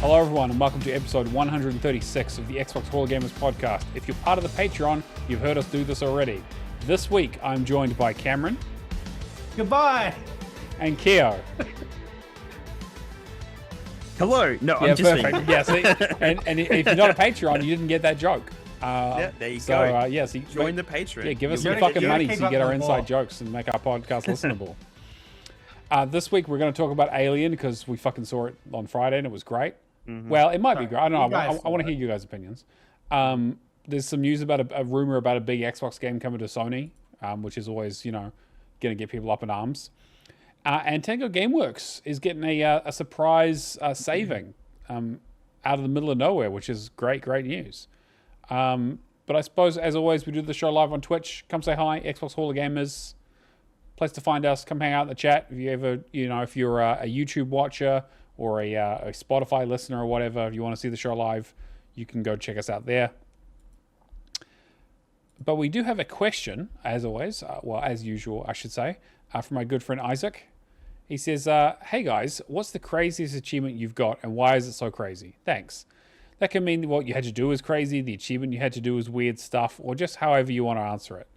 Hello everyone and welcome to episode 136 of the Xbox Hall of Gamers podcast. If you're part of the Patreon, you've heard us do this already. This week I'm joined by Cameron. Goodbye! And Keo. Hello. No, Yeah, I'm just perfect. Yeah, see, and if you're not a Patreon, you didn't get that joke. Yeah, there you so, go. Yeah, so join the Patreon. Yeah, give us You'll some get fucking money so you get our the inside ball. jokes and make our podcast listenable. This week we're going to talk about Alien because we fucking saw it on Friday and it was great. Mm-hmm. Well, it might be great. I don't know. You guys I want to hear you guys' opinions. There's some news about a rumor about a big Xbox game coming to Sony, which is always, going to get people up in arms. And Tango Gameworks is getting a surprise saving out of the middle of nowhere, which is great news. But I suppose, as always, we do the show live on Twitch. Come say hi, Xbox Hall of Gamers. Place to find us. Come hang out in the chat. If you ever, if you're a YouTube watcher or a Spotify listener or whatever, if you want to see the show live, you can go check us out there. But we do have a question, as always, as usual, I should say, from my good friend Isaac. He says, hey guys, what's the craziest achievement you've got and why is it so crazy? Thanks. That can mean what you had to do is crazy, the achievement you had to do is weird stuff, or just however you want to answer it.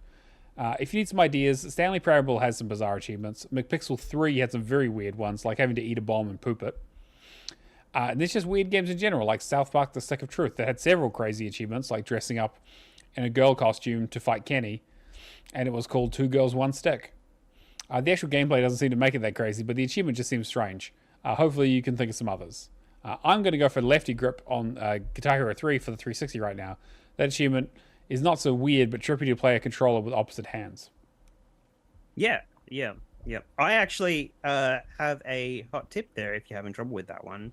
If you need some ideas, Stanley Parable has some bizarre achievements. McPixel 3 had some very weird ones, like having to eat a bomb and poop it. And there's just weird games in general, like South Park The Stick of Truth, that had several crazy achievements, like dressing up in a girl costume to fight Kenny, and it was called Two Girls, One Stick. The actual gameplay doesn't seem to make it that crazy, but the achievement just seems strange. Hopefully you can think of some others. I'm going to go for Lefty Grip on Guitar Hero 3 for the 360 right now. That achievement is not so weird, but trippy to play a controller with opposite hands. Yeah. I actually have a hot tip there if you're having trouble with that one.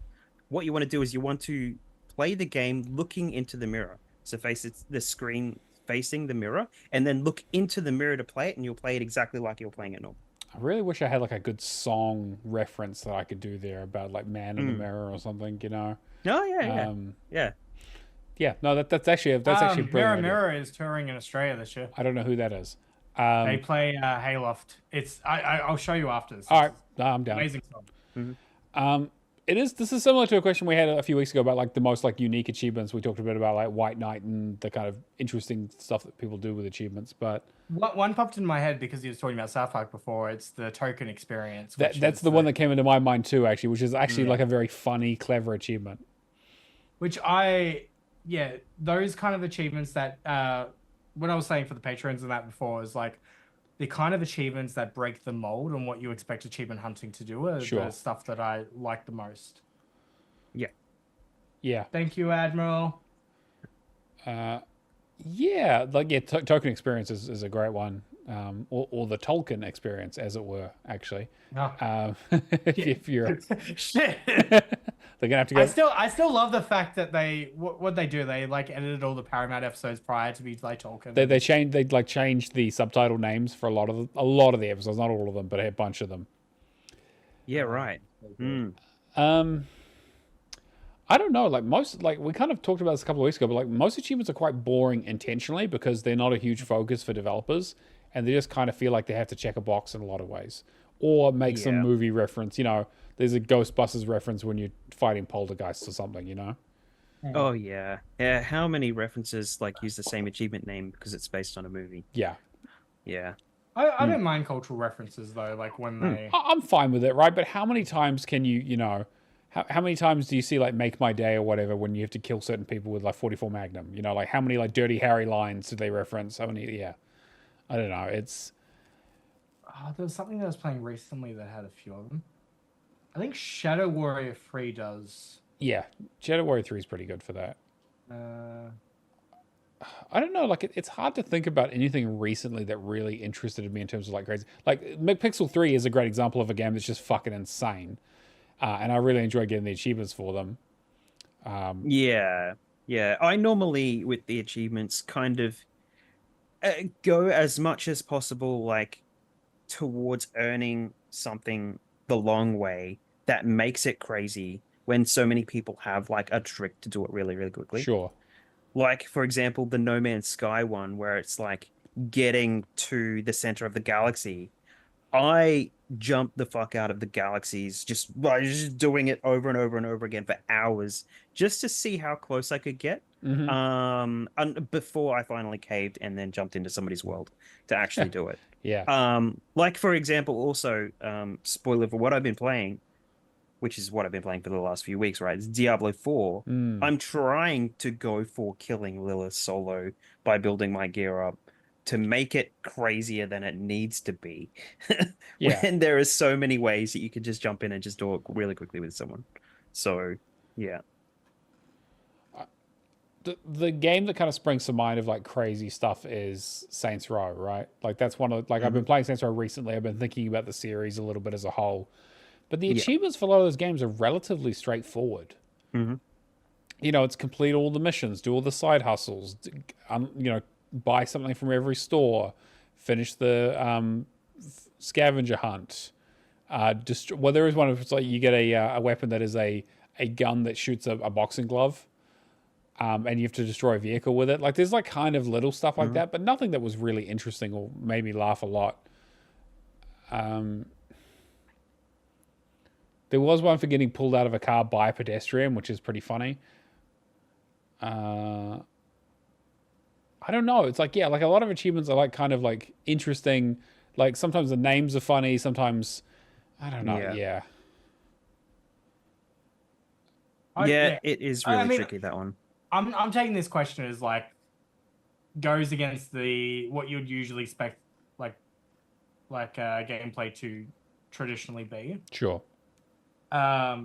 What you want to do is you want to play the game looking into the mirror. So face the screen facing the mirror, and then look into the mirror to play it, and you'll play it exactly like you're playing it normal. I really wish I had like a good song reference that I could do there about like Man in the Mirror or something, Oh yeah. Yeah, no, that's actually a brilliant Mirror idea. Mirror is touring in Australia this year. I don't know who that is. They play Hayloft. It's I'll show you after this. All right, I'm down. Amazing song. This is similar to a question we had a few weeks ago about like the most like unique achievements. We talked a bit about like White Knight and the kind of interesting stuff that people do with achievements, but One popped in my head because he was talking about South Park before. It's the token experience. that's the one that came into my mind too, actually, which is actually like a very funny, clever achievement. Those kind of achievements that what I was saying for the patrons and that before is like the kind of achievements that break the mold on what you expect achievement hunting to do are the stuff that I like the most. Yeah. Thank you, Admiral. Token experience is a great one, or the Tolkien experience, as it were, actually. If you're, Shit. they're gonna have to go. I still love the fact that what they do. They like edited all the Paramount episodes prior to be like Tolkien. They changed the subtitle names for a lot of the episodes, not all of them, but a bunch of them. Yeah, right. I don't know, we kind of talked about this a couple of weeks ago, but like most achievements are quite boring intentionally because they're not a huge focus for developers and they just kind of feel like they have to check a box in a lot of ways or make some movie reference. There's a Ghostbusters reference when you're fighting poltergeists or something, Oh yeah. How many references like use the same achievement name because it's based on a movie? Yeah. I don't mind cultural references though, like when they. I'm fine with it, right? But how many times can you, how many times do you see like Make My Day or whatever when you have to kill certain people with like 44 Magnum? Like how many like Dirty Harry lines do they reference? How many? Yeah. I don't know. It's. There was something that I was playing recently that had a few of them. I think Shadow Warrior 3 does. Yeah. Shadow Warrior 3 is pretty good for that. I don't know. Like it's hard to think about anything recently that really interested me in terms of like crazy. Like McPixel 3 is a great example of a game that's just fucking insane. And I really enjoy getting the achievements for them. Yeah. I normally, with the achievements, kind of go as much as possible, like, towards earning something the long way that makes it crazy when so many people have, like, a trick to do it really, really quickly. Sure. Like, for example, the No Man's Sky one, where it's, like, getting to the center of the galaxy. I jumped the fuck out of the galaxies, just doing it over and over and over again for hours, just to see how close I could get. And before I finally caved and then jumped into somebody's world to actually do it. Yeah. Like for example, also, spoiler for what I've been playing, which is what I've been playing for the last few weeks, right? It's Diablo 4. I'm trying to go for killing Lilith solo by building my gear up to make it crazier than it needs to be. When there are so many ways that you can just jump in and just do it really quickly with someone. So, yeah. The game that kind of springs to mind of like crazy stuff is Saints Row, right? Like that's one of like I've been playing Saints Row recently. I've been thinking about the series a little bit as a whole, but the achievements for a lot of those games are relatively straightforward. You know, it's complete all the missions, do all the side hustles, you know, buy something from every store, finish the scavenger hunt. Well, there is one of it's like you get a weapon that is a gun that shoots a boxing glove. And you have to destroy a vehicle with it. Like, there's like kind of little stuff like that, but nothing that was really interesting or made me laugh a lot. There was one for getting pulled out of a car by a pedestrian, which is pretty funny. I don't know. It's like, yeah, like a lot of achievements are like kind of like interesting. Like sometimes the names are funny. Sometimes, I don't know. Yeah. It is really tricky, that one. I'm taking this question as like goes against what you'd usually expect like gameplay to traditionally be. Sure. I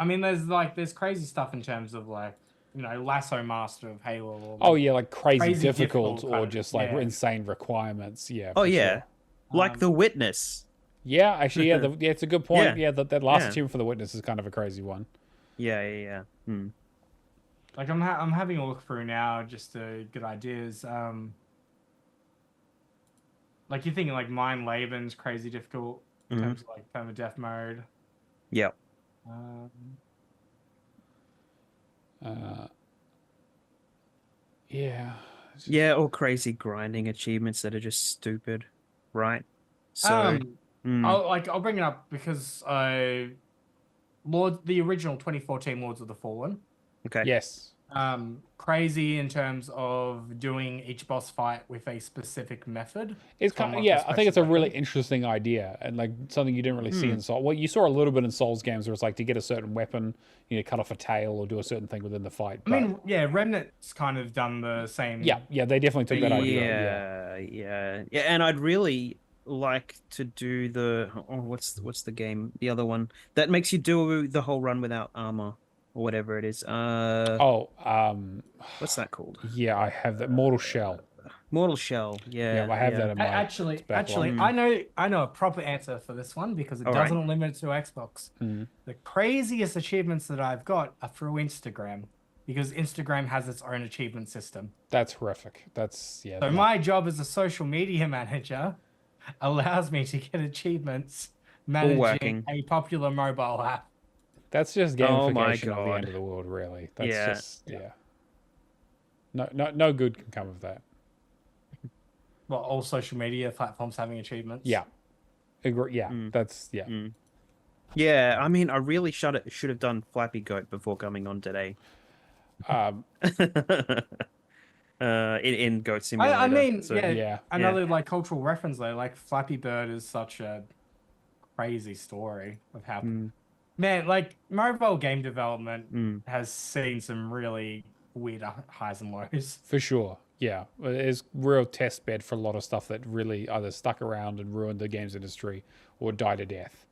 mean, there's crazy stuff in terms of like, you know, Lasso Master of Halo. Or like like crazy difficult or just like insane requirements. Yeah. Sure. Like The Witness. Yeah, actually, it's a good point. Yeah, that last achievement for The Witness is kind of a crazy one. Yeah. Like I'm having a look through now just to get ideas. Like you're thinking like Mine Laban's crazy difficult in terms of like permadeath mode. Yep. Yeah, or crazy grinding achievements that are just stupid, right? So, I'll bring it up because the original 2014 Lords of the Fallen. Okay. Yes. Crazy in terms of doing each boss fight with a specific method. It's kind of, I think it's a really interesting idea and like something you didn't really see in Souls. Well, you saw a little bit in Souls games where it's like to get a certain weapon, you know, cut off a tail or do a certain thing within the fight. I mean, Remnant's kind of done the same. Yeah, they definitely took that idea. Yeah, and I'd really like to do what's the game? The other one that makes you do the whole run without armor. Or whatever it is. What's that called? Yeah, I have that. Mortal Shell. Yeah, I have that in my Actually, I know a proper answer for this one because it doesn't limit to Xbox. The craziest achievements that I've got are through Instagram because Instagram has its own achievement system. That's horrific. So my job as a social media manager allows me to get achievements managing a popular mobile app. That's just gamification of the end of the world, really. That's no good can come of that. Well, all social media platforms having achievements. Yeah. Agree. Yeah. Yeah, I mean, I really should have done Flappy Goat before coming on today. In Goat Simulator. I mean, another like cultural reference though, like Flappy Bird is such a crazy story of how. Man, like mobile game development has seen some really weird highs and lows. For sure, yeah. It's real test bed for a lot of stuff that really either stuck around and ruined the games industry or died a death.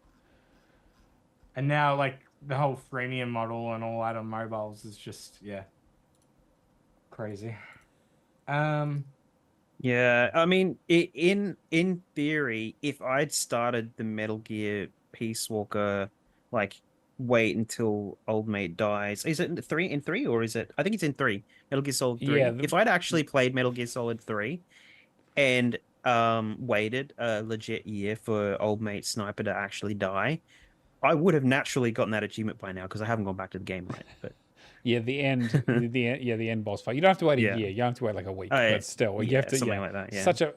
And now, like the whole freemium model and all that on mobiles is just crazy. Yeah, I mean, in theory, if I'd started the Metal Gear Peace Walker. Like, wait until old mate dies. Is it in three, or is it? I think it's in 3. Metal Gear Solid 3. Yeah, if I'd actually played Metal Gear Solid 3, and waited a legit year for old mate Sniper to actually die, I would have naturally gotten that achievement by now because I haven't gone back to the game yet. But the end boss fight. You don't have to wait a year. You don't have to wait like a week. But still, you have to something like that. Yeah. Such a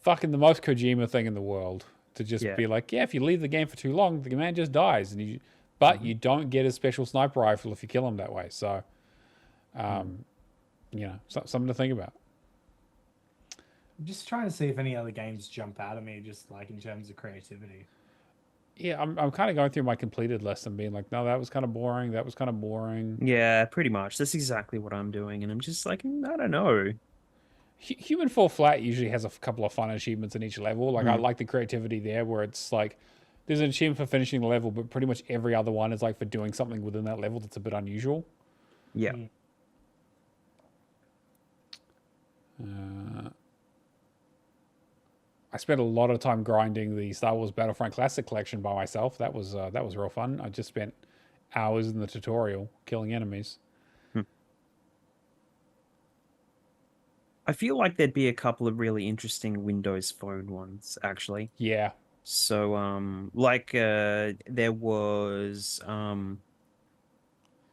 fucking the most Kojima thing in the world to just be like, yeah, if you leave the game for too long, the man just dies, and but you don't get a special sniper rifle if you kill him that way. So, something to think about. I'm just trying to see if any other games jump out at me, just like in terms of creativity. Yeah, I'm kind of going through my completed list and being like, no, that was kind of boring. That was kind of boring. Yeah, pretty much. That's exactly what I'm doing, and I'm just like, I don't know. Human Fall Flat usually has a couple of fun achievements in each level. Like, I like the creativity there, where it's like there's an achievement for finishing the level, but pretty much every other one is like for doing something within that level that's a bit unusual. Yeah. I spent a lot of time grinding the Star Wars Battlefront Classic Collection by myself. That was real fun. I just spent hours in the tutorial killing enemies. I feel like there'd be a couple of really interesting Windows Phone ones, actually. Yeah. So, there was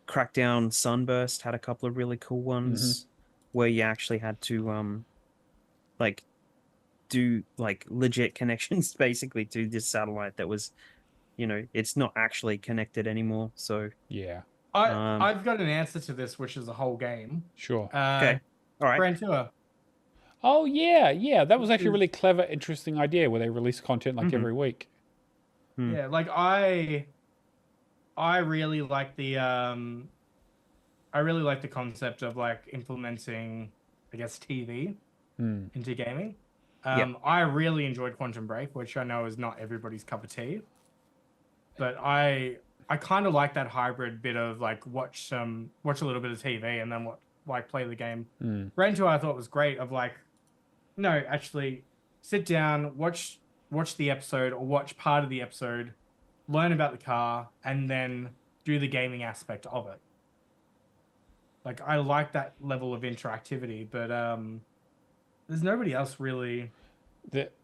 Crackdown Sunburst had a couple of really cool ones where you actually had to do like legit connections basically to this satellite that was, it's not actually connected anymore. So yeah, I've got an answer to this, which is a whole game. Sure. Okay. All right. Grand Tour. Oh yeah, that was actually a really clever, interesting idea where they release content like every week. Yeah, like I really like the concept of like implementing, I guess, TV into gaming. I really enjoyed Quantum Break, which I know is not everybody's cup of tea, but I kind of like that hybrid bit of like watch a little bit of TV and then play the game. Grand Tour I thought was great of like, no, actually sit down, watch the episode or watch part of the episode, learn about the car, and then do the gaming aspect of it. Like, I like that level of interactivity, but there's nobody else really.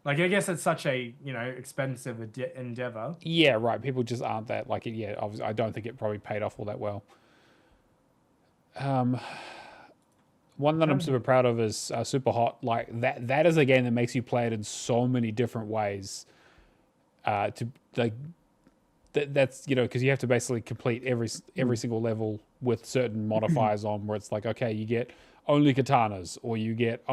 I guess it's such a expensive endeavor. Yeah, right. People just aren't that like it. Yeah, obviously, I don't think it probably paid off all that well. One that I'm super proud of is Super Hot. Like that is a game that makes you play it in so many different ways. That's because you have to basically complete every single level with certain modifiers on, where it's like, okay, you get only katanas, or you get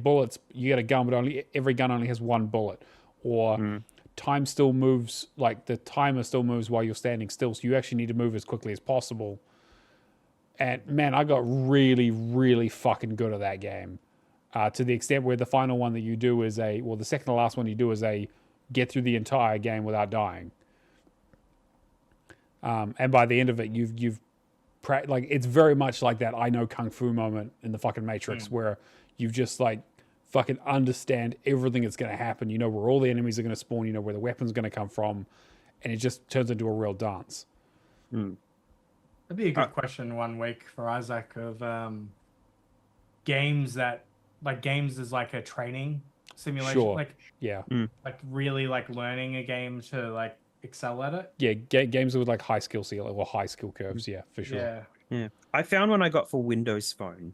bullets. You get a gun, but every gun only has one bullet, or time still moves. Like the timer still moves while you're standing still, so you actually need to move as quickly as possible. And man, I got really, really fucking good at that game, to the extent where the final one that you do is the second to last one you do is get through the entire game without dying. And by the end of it, it's very much like that I know Kung Fu moment in the fucking Matrix, where you just like fucking understand everything that's going to happen. You know where all the enemies are going to spawn. You know where the weapon's going to come from, and it just turns into a real dance. That'd be a good question one week for Isaac of games as like a training simulation. Sure. Like really like learning a game to like excel at it. Yeah, games with like high skill curves. Yeah, for sure. Yeah. I found one I got for Windows Phone.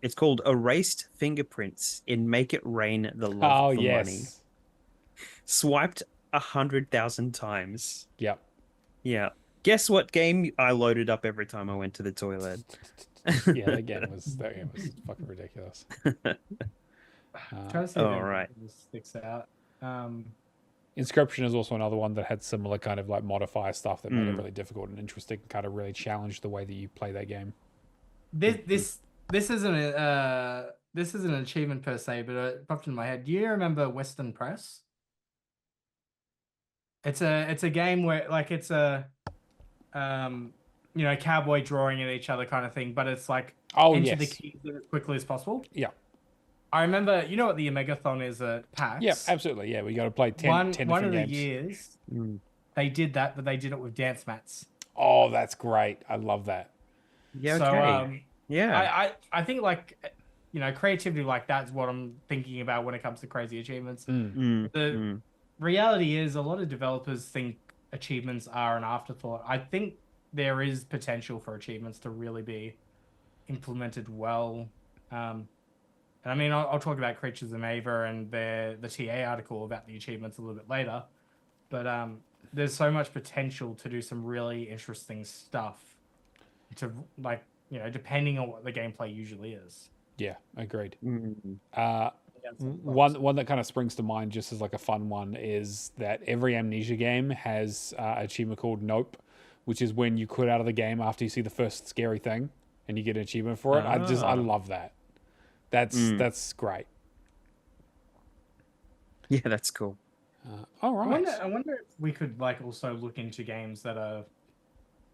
It's called Erased Fingerprints in Make It Rain the Love for Money. Swiped 100,000 times. Yep. Yeah. Guess what game I loaded up every time I went to the toilet? Yeah, that game was fucking ridiculous. Trying to see if it sticks out. Inscription is also another one that had similar kind of like modifier stuff that made it really difficult and interesting, kind of really challenged the way that you play that game. This isn't an achievement per se, but it popped in my head. Do you remember Western Press? It's a game where like it's a cowboy drawing at each other kind of thing, but it's like enter the keys as quickly as possible. Yeah. I remember, you know what the Omegathon is at PAX? Yeah, absolutely. Yeah, we got to play 10 different one of games. the years, they did that, but they did it with dance mats. Oh, that's great. I love that. Yeah, okay. I think like, creativity like that's what I'm thinking about when it comes to crazy achievements. The reality is a lot of developers think achievements are an afterthought. I think there is potential for achievements to really be implemented well. And I mean, I'll talk about Creatures of Ava and the TA article about the achievements a little bit later. But there's so much potential to do some really interesting stuff to, like, you know, depending on what the gameplay usually is. Yeah, agreed. Mm-hmm. One that kind of springs to mind just as like a fun one is that every Amnesia game has an achievement called Nope, which is when you quit out of the game after you see the first scary thing and you get an achievement for it. I love that. That's great. Yeah, that's cool. All right. I wonder if we could like also look into games that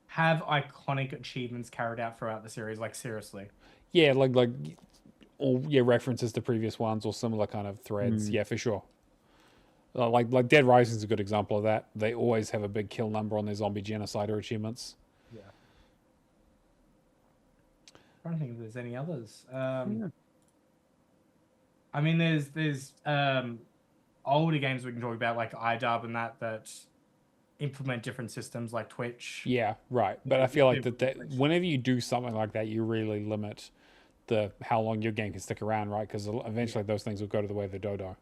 have iconic achievements carried out throughout the series. Like seriously. Yeah, or references to previous ones or similar kind of threads. Yeah, for sure. Like Dead Rising is a good example of that. They always have a big kill number on their zombie genocider achievements. Yeah. I don't think if there's any others. I mean, there's older games we can talk about like iDub and that implement different systems like Twitch. Yeah, right. But I feel like that whenever you do something like that, you really limit how long your game can stick around, right? Because eventually those things will go to the way of the dodo.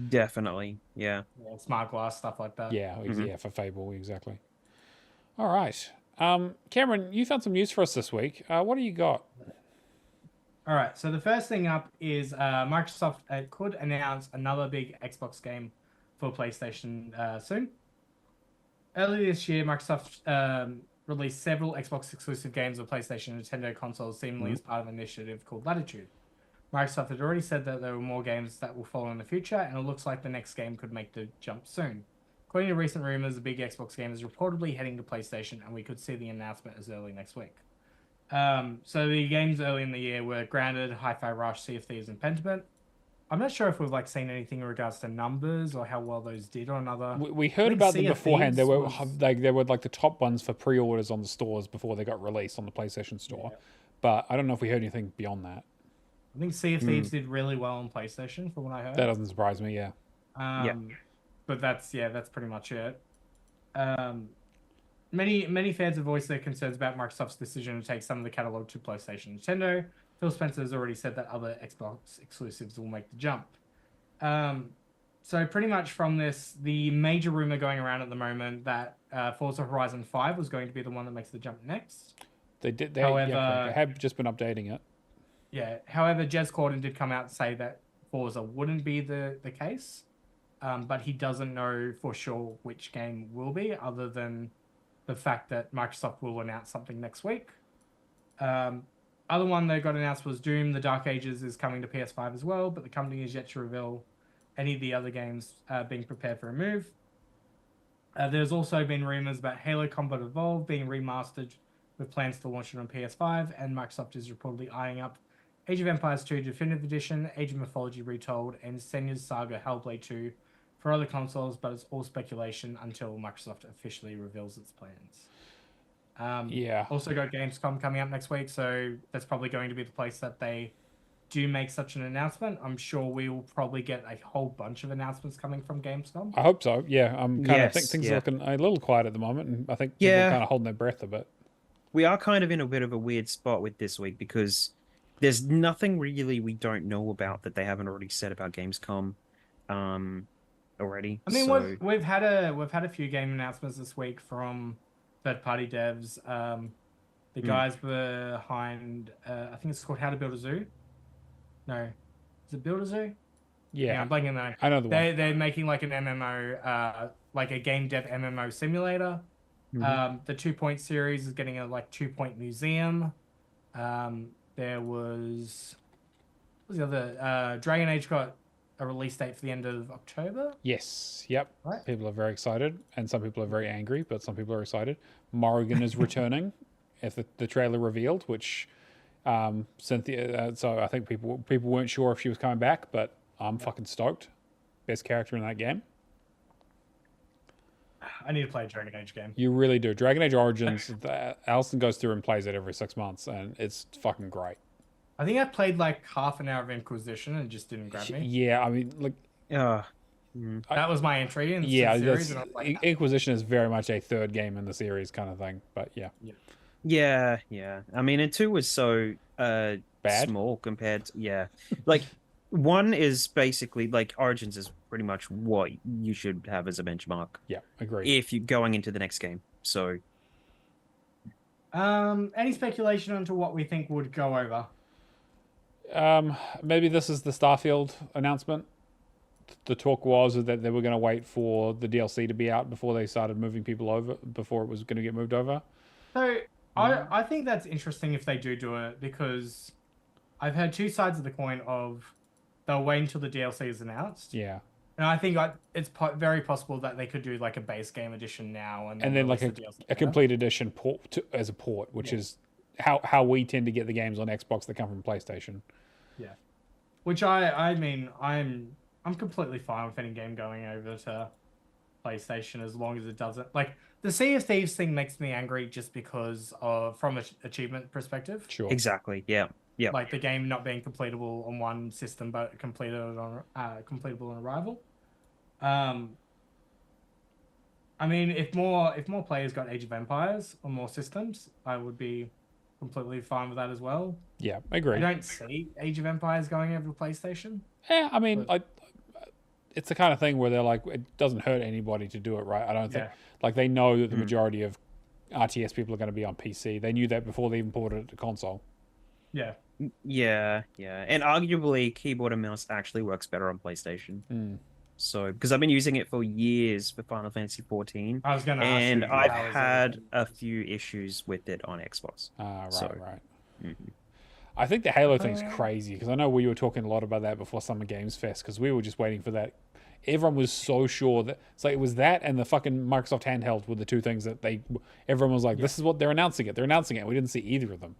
Definitely, yeah. Smart glass, stuff like that. Yeah, yeah, for Fable, exactly. All right. Cameron, you found some news for us this week. What do you got? All right, so the first thing up is Microsoft could announce another big Xbox game for PlayStation soon. Earlier this year, Microsoft released several Xbox exclusive games of PlayStation and Nintendo consoles, seemingly as part of an initiative called Latitude. Microsoft had already said that there were more games that will follow in the future, and it looks like the next game could make the jump soon. According to recent rumors, the big Xbox game is reportedly heading to PlayStation, and we could see the announcement as early next week. So the games early in the year were Grounded, Hi-Fi Rush, Sea of Thieves, and Pentiment. I'm not sure if we've seen anything in regards to numbers or how well those did on other. We heard about them beforehand. They were like the top ones for pre-orders on the stores before they got released on the PlayStation Store. Yeah. But I don't know if we heard anything beyond that. I think Sea of Thieves did really well on PlayStation, from what I heard. That doesn't surprise me. Yeah. But that's pretty much it. Many fans have voiced their concerns about Microsoft's decision to take some of the catalog to PlayStation and Nintendo. Phil Spencer has already said that other Xbox exclusives will make the jump. So pretty much from this, the major rumor going around at the moment that Forza Horizon 5 was going to be the one that makes the jump next. They have just been updating it. Yeah. However, Jez Corden did come out and say that Forza wouldn't be the case, but he doesn't know for sure which game will be, other than the fact that Microsoft will announce something next week. Other one that got announced was Doom: The Dark Ages is coming to PS5 as well, but the company is yet to reveal any of the other games being prepared for a move. There's also been rumors about Halo Combat Evolved being remastered with plans to launch it on PS5, and Microsoft is reportedly eyeing up Age of Empires 2 Definitive Edition, Age of Mythology Retold, and Senya's Saga Hellblade 2 for other consoles, but it's all speculation until Microsoft officially reveals its plans. Also got Gamescom coming up next week, so that's probably going to be the place that they do make such an announcement. I'm sure we will probably get a whole bunch of announcements coming from Gamescom. I hope so. Yeah, I think things are looking a little quiet at the moment, and I think people are kind of holding their breath a bit. We are kind of in a bit of a weird spot with this week because there's nothing really we don't know about that they haven't already said about Gamescom already. I mean, we've had a few game announcements this week from third-party devs. The guys behind, I think it's called How to Build a Zoo. No, is it Build a Zoo? Yeah, I'm blanking though. I know the one. They're making like an MMO, like a game dev MMO simulator. The 2 Point series is getting a 2 Point museum. There was the other Dragon Age got a release date for the end of October. Yes. Yep. Right. People are very excited, and some people are very angry, but some people are excited. Morrigan is returning, as the trailer revealed, which Cynthia. So I think people weren't sure if she was coming back, but I'm fucking stoked. Best character in that game. I need to play a Dragon Age game. You really do. Dragon Age Origins, Alison goes through and plays it every 6 months, and it's fucking great. I think I played like half an hour of Inquisition and it just didn't grab me. Yeah, I mean, like... that was my entry in the series. And I was like, Inquisition is very much a third game in the series kind of thing, but yeah. Yeah. I mean, and 2 was so small compared to, like one is basically like Origins is pretty much what you should have as a benchmark. Yeah, agreed. If you're going into the next game. So any speculation onto what we think would go over? Maybe this is the Starfield announcement. The talk was that they were going to wait for the DLC to be out before they started moving people over, before it was going to get moved over. So I think that's interesting if they do it, because I've heard two sides of the coin of they'll wait until the DLC is announced. Yeah. And I think it's very possible that they could do like a base game edition now, and then like a complete edition as a port, which is how we tend to get the games on Xbox that come from PlayStation. Yeah, which I mean I'm completely fine with any game going over to PlayStation as long as it doesn't, like, the Sea of Thieves thing makes me angry just because of from an achievement perspective. Sure. Exactly. Yeah. Yeah. Like the game not being completable on one system but completable on arrival. I mean, if more players got Age of Empires on more systems, I would be completely fine with that as well. Yeah, I agree. I don't see Age of Empires going over to PlayStation. Yeah, I mean, it's the kind of thing where they're like, it doesn't hurt anybody to do it, right? I don't think, like, they know that the majority of RTS people are going to be on PC. They knew that before they even ported it to console. Yeah. Yeah, and arguably keyboard and mouse actually works better on PlayStation. So, because I've been using it for years for Final Fantasy 14, I was going to ask and you, I've had a few issues with it on Xbox. Right. I think the Halo thing's crazy, because I know we were talking a lot about that before Summer Games Fest, because we were just waiting for that. Everyone was so sure that it was that and the fucking Microsoft handheld were the two things that everyone was like, this is what they're announcing it. They're announcing it. We didn't see either of them.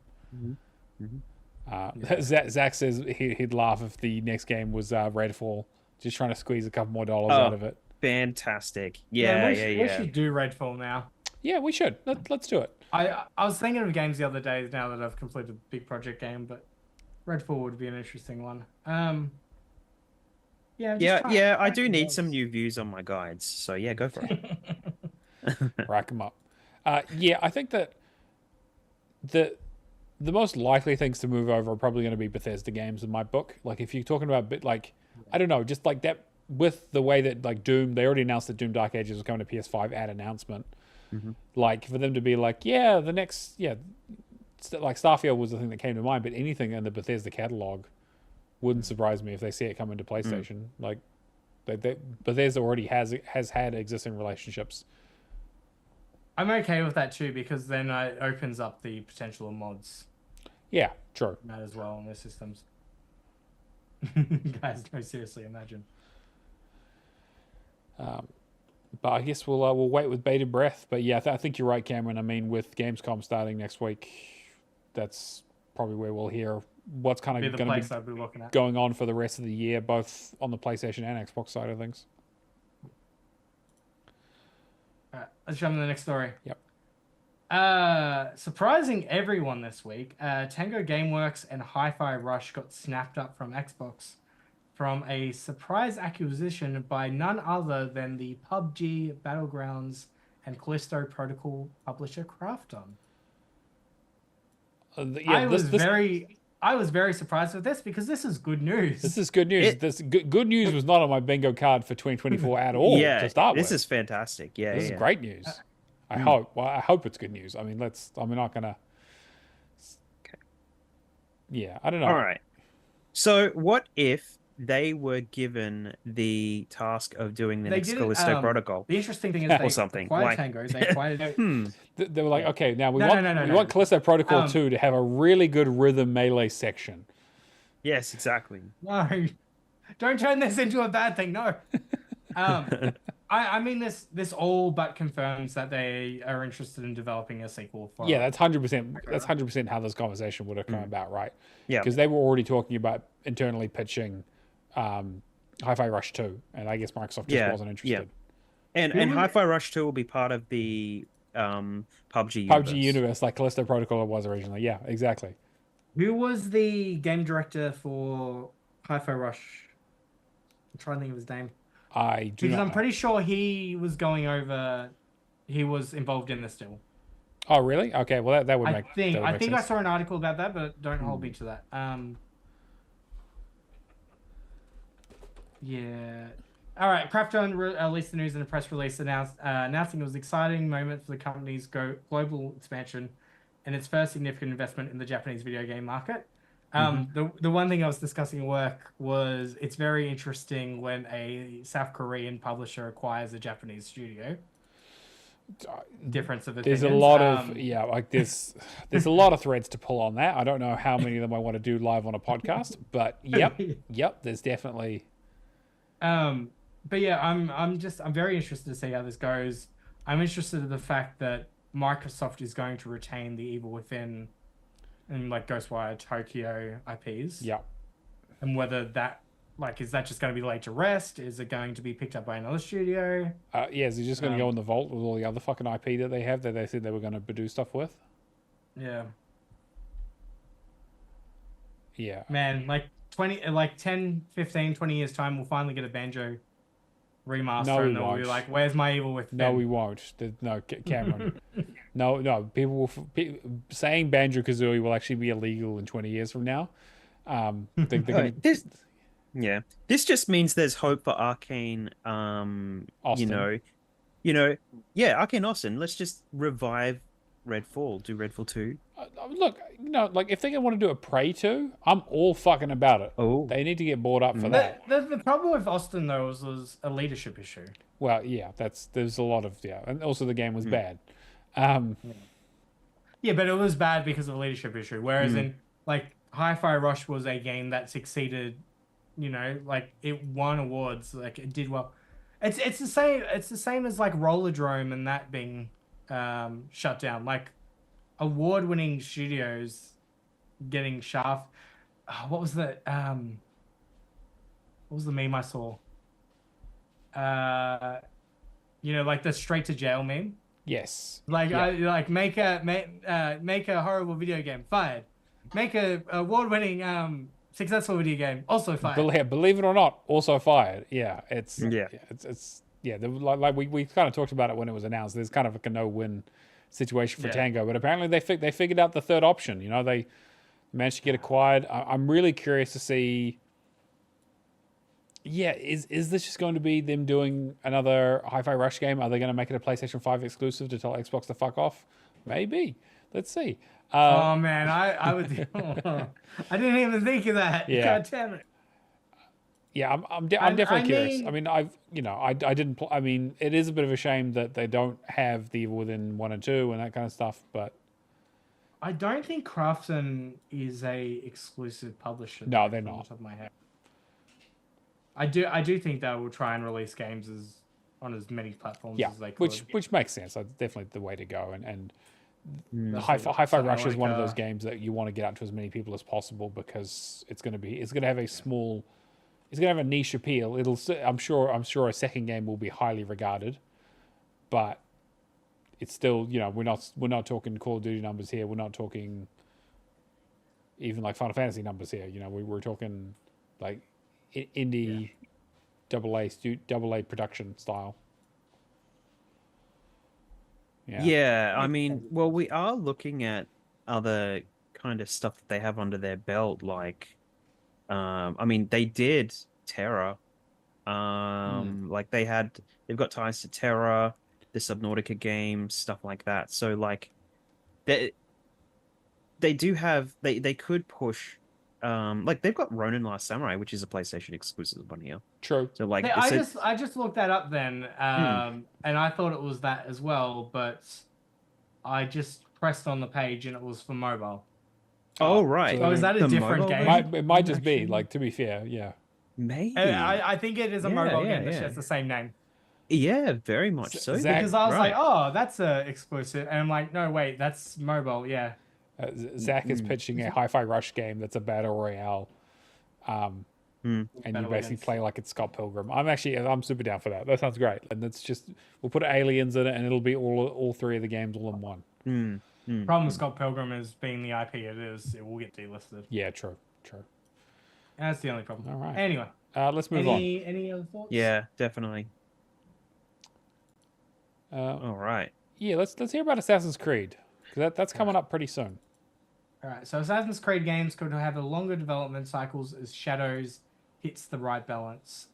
Zach says he'd laugh if the next game was Redfall, just trying to squeeze a couple more dollars out of it. Fantastic. We should do Redfall now. Yeah, we should. Let's do it. I was thinking of games the other day now that I've completed a big project game, but Redfall would be an interesting one. I do need some new views on my guides, so yeah, go for it. Rack them up. I think that the most likely things to move over are probably going to be Bethesda games in my book. Like, if you're talking about I don't know, just like that, with the way that like Doom, they already announced that Doom Dark Ages was coming to PS5 at announcement. Like, for them to be like, the next, like Starfield was the thing that came to mind, but anything in the Bethesda catalog wouldn't surprise me if they see it come into PlayStation. Like, Bethesda already has had existing relationships. I'm okay with that too, because then it opens up the potential of mods. Yeah, true. That as well on their systems. Guys, no, seriously, imagine. But I guess we'll wait with bated breath. But yeah, I think you're right, Cameron. I mean, with Gamescom starting next week, that's probably where we'll hear what's kind of going to be going on for the rest of the year, both on the PlayStation and Xbox side of things. All right, let's jump to the next story. Yep. Surprising everyone this week, Tango Gameworks and Hi-Fi Rush got snapped up from Xbox from a surprise acquisition by none other than the PUBG, Battlegrounds, and Callisto Protocol publisher Krafton. I was very surprised with this, because this is good news. This is good news. Good news was not on my bingo card for 2024 at all. To start with, this is fantastic. This is great news. I hope. Well, I hope it's good news. I mean, I'm not gonna. Okay. Yeah, I don't know. All right. So, what if they were given the task of doing the next Callisto Protocol? The interesting thing is they acquired Tango. They acquired. They were like, okay, now we want Callisto Protocol 2 to have a really good rhythm melee section. Yes, exactly. No, don't turn this into a bad thing. No. I mean, this all but confirms that they are interested in developing a sequel for. Yeah, that's 100%. That's 100% how this conversation would have come about, right? Yeah, because they were already talking about internally pitching Hi-Fi Rush 2, and I guess Microsoft just wasn't interested. Yeah. And Hi-Fi Rush 2 will be part of the PUBG universe, like Callisto Protocol was originally. Yeah, exactly. Who was the game director for Hi-Fi Rush? I'm trying to think of his name. I'm pretty sure he was involved in this still. Oh, really? Okay, well that would make sense. I think I saw an article about that, but don't hold me to that. Yeah. All right. Krafton released the news in a press release announcing it was an exciting moment for the company's global expansion and its first significant investment in the Japanese video game market. The one thing I was discussing at work was it's very interesting when a South Korean publisher acquires a Japanese studio. Difference of opinions. There's a lot of there's a lot of threads to pull on that. I don't know how many of them I want to do live on a podcast, but yep, there's definitely. But yeah, I'm very interested to see how this goes. I'm interested in the fact that Microsoft is going to retain the Evil Within and like Ghostwire Tokyo IPs. Yeah. And whether that is that just going to be laid to rest? Is it going to be picked up by another studio? Is it just going to go in the vault with all the other fucking IP that they have that they said they were going to do stuff with? Yeah. Yeah. Man, 10, 15, 20 years time, we'll finally get a Banjo remaster, and they'll be like, "Where's my Evil Within?" No, we won't. No, Cameron. no. People saying Banjo Kazooie will actually be illegal in 20 years from now. This just means there's hope for Arcane. Austin. Arcane Austin. Let's just revive Redfall. Do Redfall 2. Look, if they want to do a Prey 2, I'm all fucking about it. Oh, they need to get bought up for that. The problem with Austin though was a leadership issue. Well, yeah, there's a lot of and also the game was bad. Yeah, but it was bad because of a leadership issue. Whereas in Hi-Fi Rush was a game that succeeded. It won awards. It did well. It's the same. It's the same as Rollerdrome and that being shut down. Award-winning studios getting shaft. What was the meme I saw? The straight to jail meme. Yes. Make a horrible video game, fired. Make a award-winning successful video game, also fired. Believe it or not, also fired. Yeah, we kind of talked about it when it was announced. There's kind of a no-win situation for Tango, but apparently they figured out the third option. They managed to get acquired. I'm really curious to see. Yeah, is this just going to be them doing another Hi-Fi Rush game? Are they going to make it a PlayStation 5 exclusive to tell Xbox to fuck off? Maybe. Let's see. Oh man, I would. I didn't even think of that. Yeah. God damn it. Yeah, I'm definitely curious. I mean, I didn't. I mean, it is a bit of a shame that they don't have the Evil Within 1 and 2 and that kind of stuff. But I don't think Krafton is a exclusive publisher. No, they're not. On the top of my head. I do think they will try and release games on as many platforms as they could. Which makes sense. That's definitely the way to go. And Hi-Fi Rush is one of those games that you want to get out to as many people as possible because it's going to have a niche appeal. I'm sure a second game will be highly regarded, but it's still, we're not talking Call of Duty numbers here. We're not talking even Final Fantasy numbers here. We're talking indie AA production style. Yeah, I mean, well, we are looking at other kind of stuff that they have under their belt, they did Terra. They've got ties to Terra, the Subnautica games, stuff like that. So they do have they could push they've got Ronin Last Samurai, which is a PlayStation exclusive on here. True. So I just looked that up then, and I thought it was that as well, but I just pressed on the page and it was for mobile. Oh right. So is that a different game? It might just be to be fair, yeah. Maybe. I think it is a mobile game that has the same name. Yeah, very much so. Zach, because I was like, oh, that's a exclusive, and I'm like, no, wait, that's mobile, yeah. Zach is pitching a Hi-Fi Rush game that's a battle royale, and you basically play like it's Scott Pilgrim. I'm super down for that. That sounds great. And it's just we'll put aliens in it, and it'll be all three of the games all in one. Problem with Scott Pilgrim is being the IP it will get delisted. Yeah, true. And that's the only problem. All right. Anyway, let's move on. Any other thoughts? Yeah, definitely. All right. Yeah, let's hear about Assassin's Creed. Because that's coming up pretty soon. All right, so Assassin's Creed games could have a longer development cycles as Shadows hits the right balance.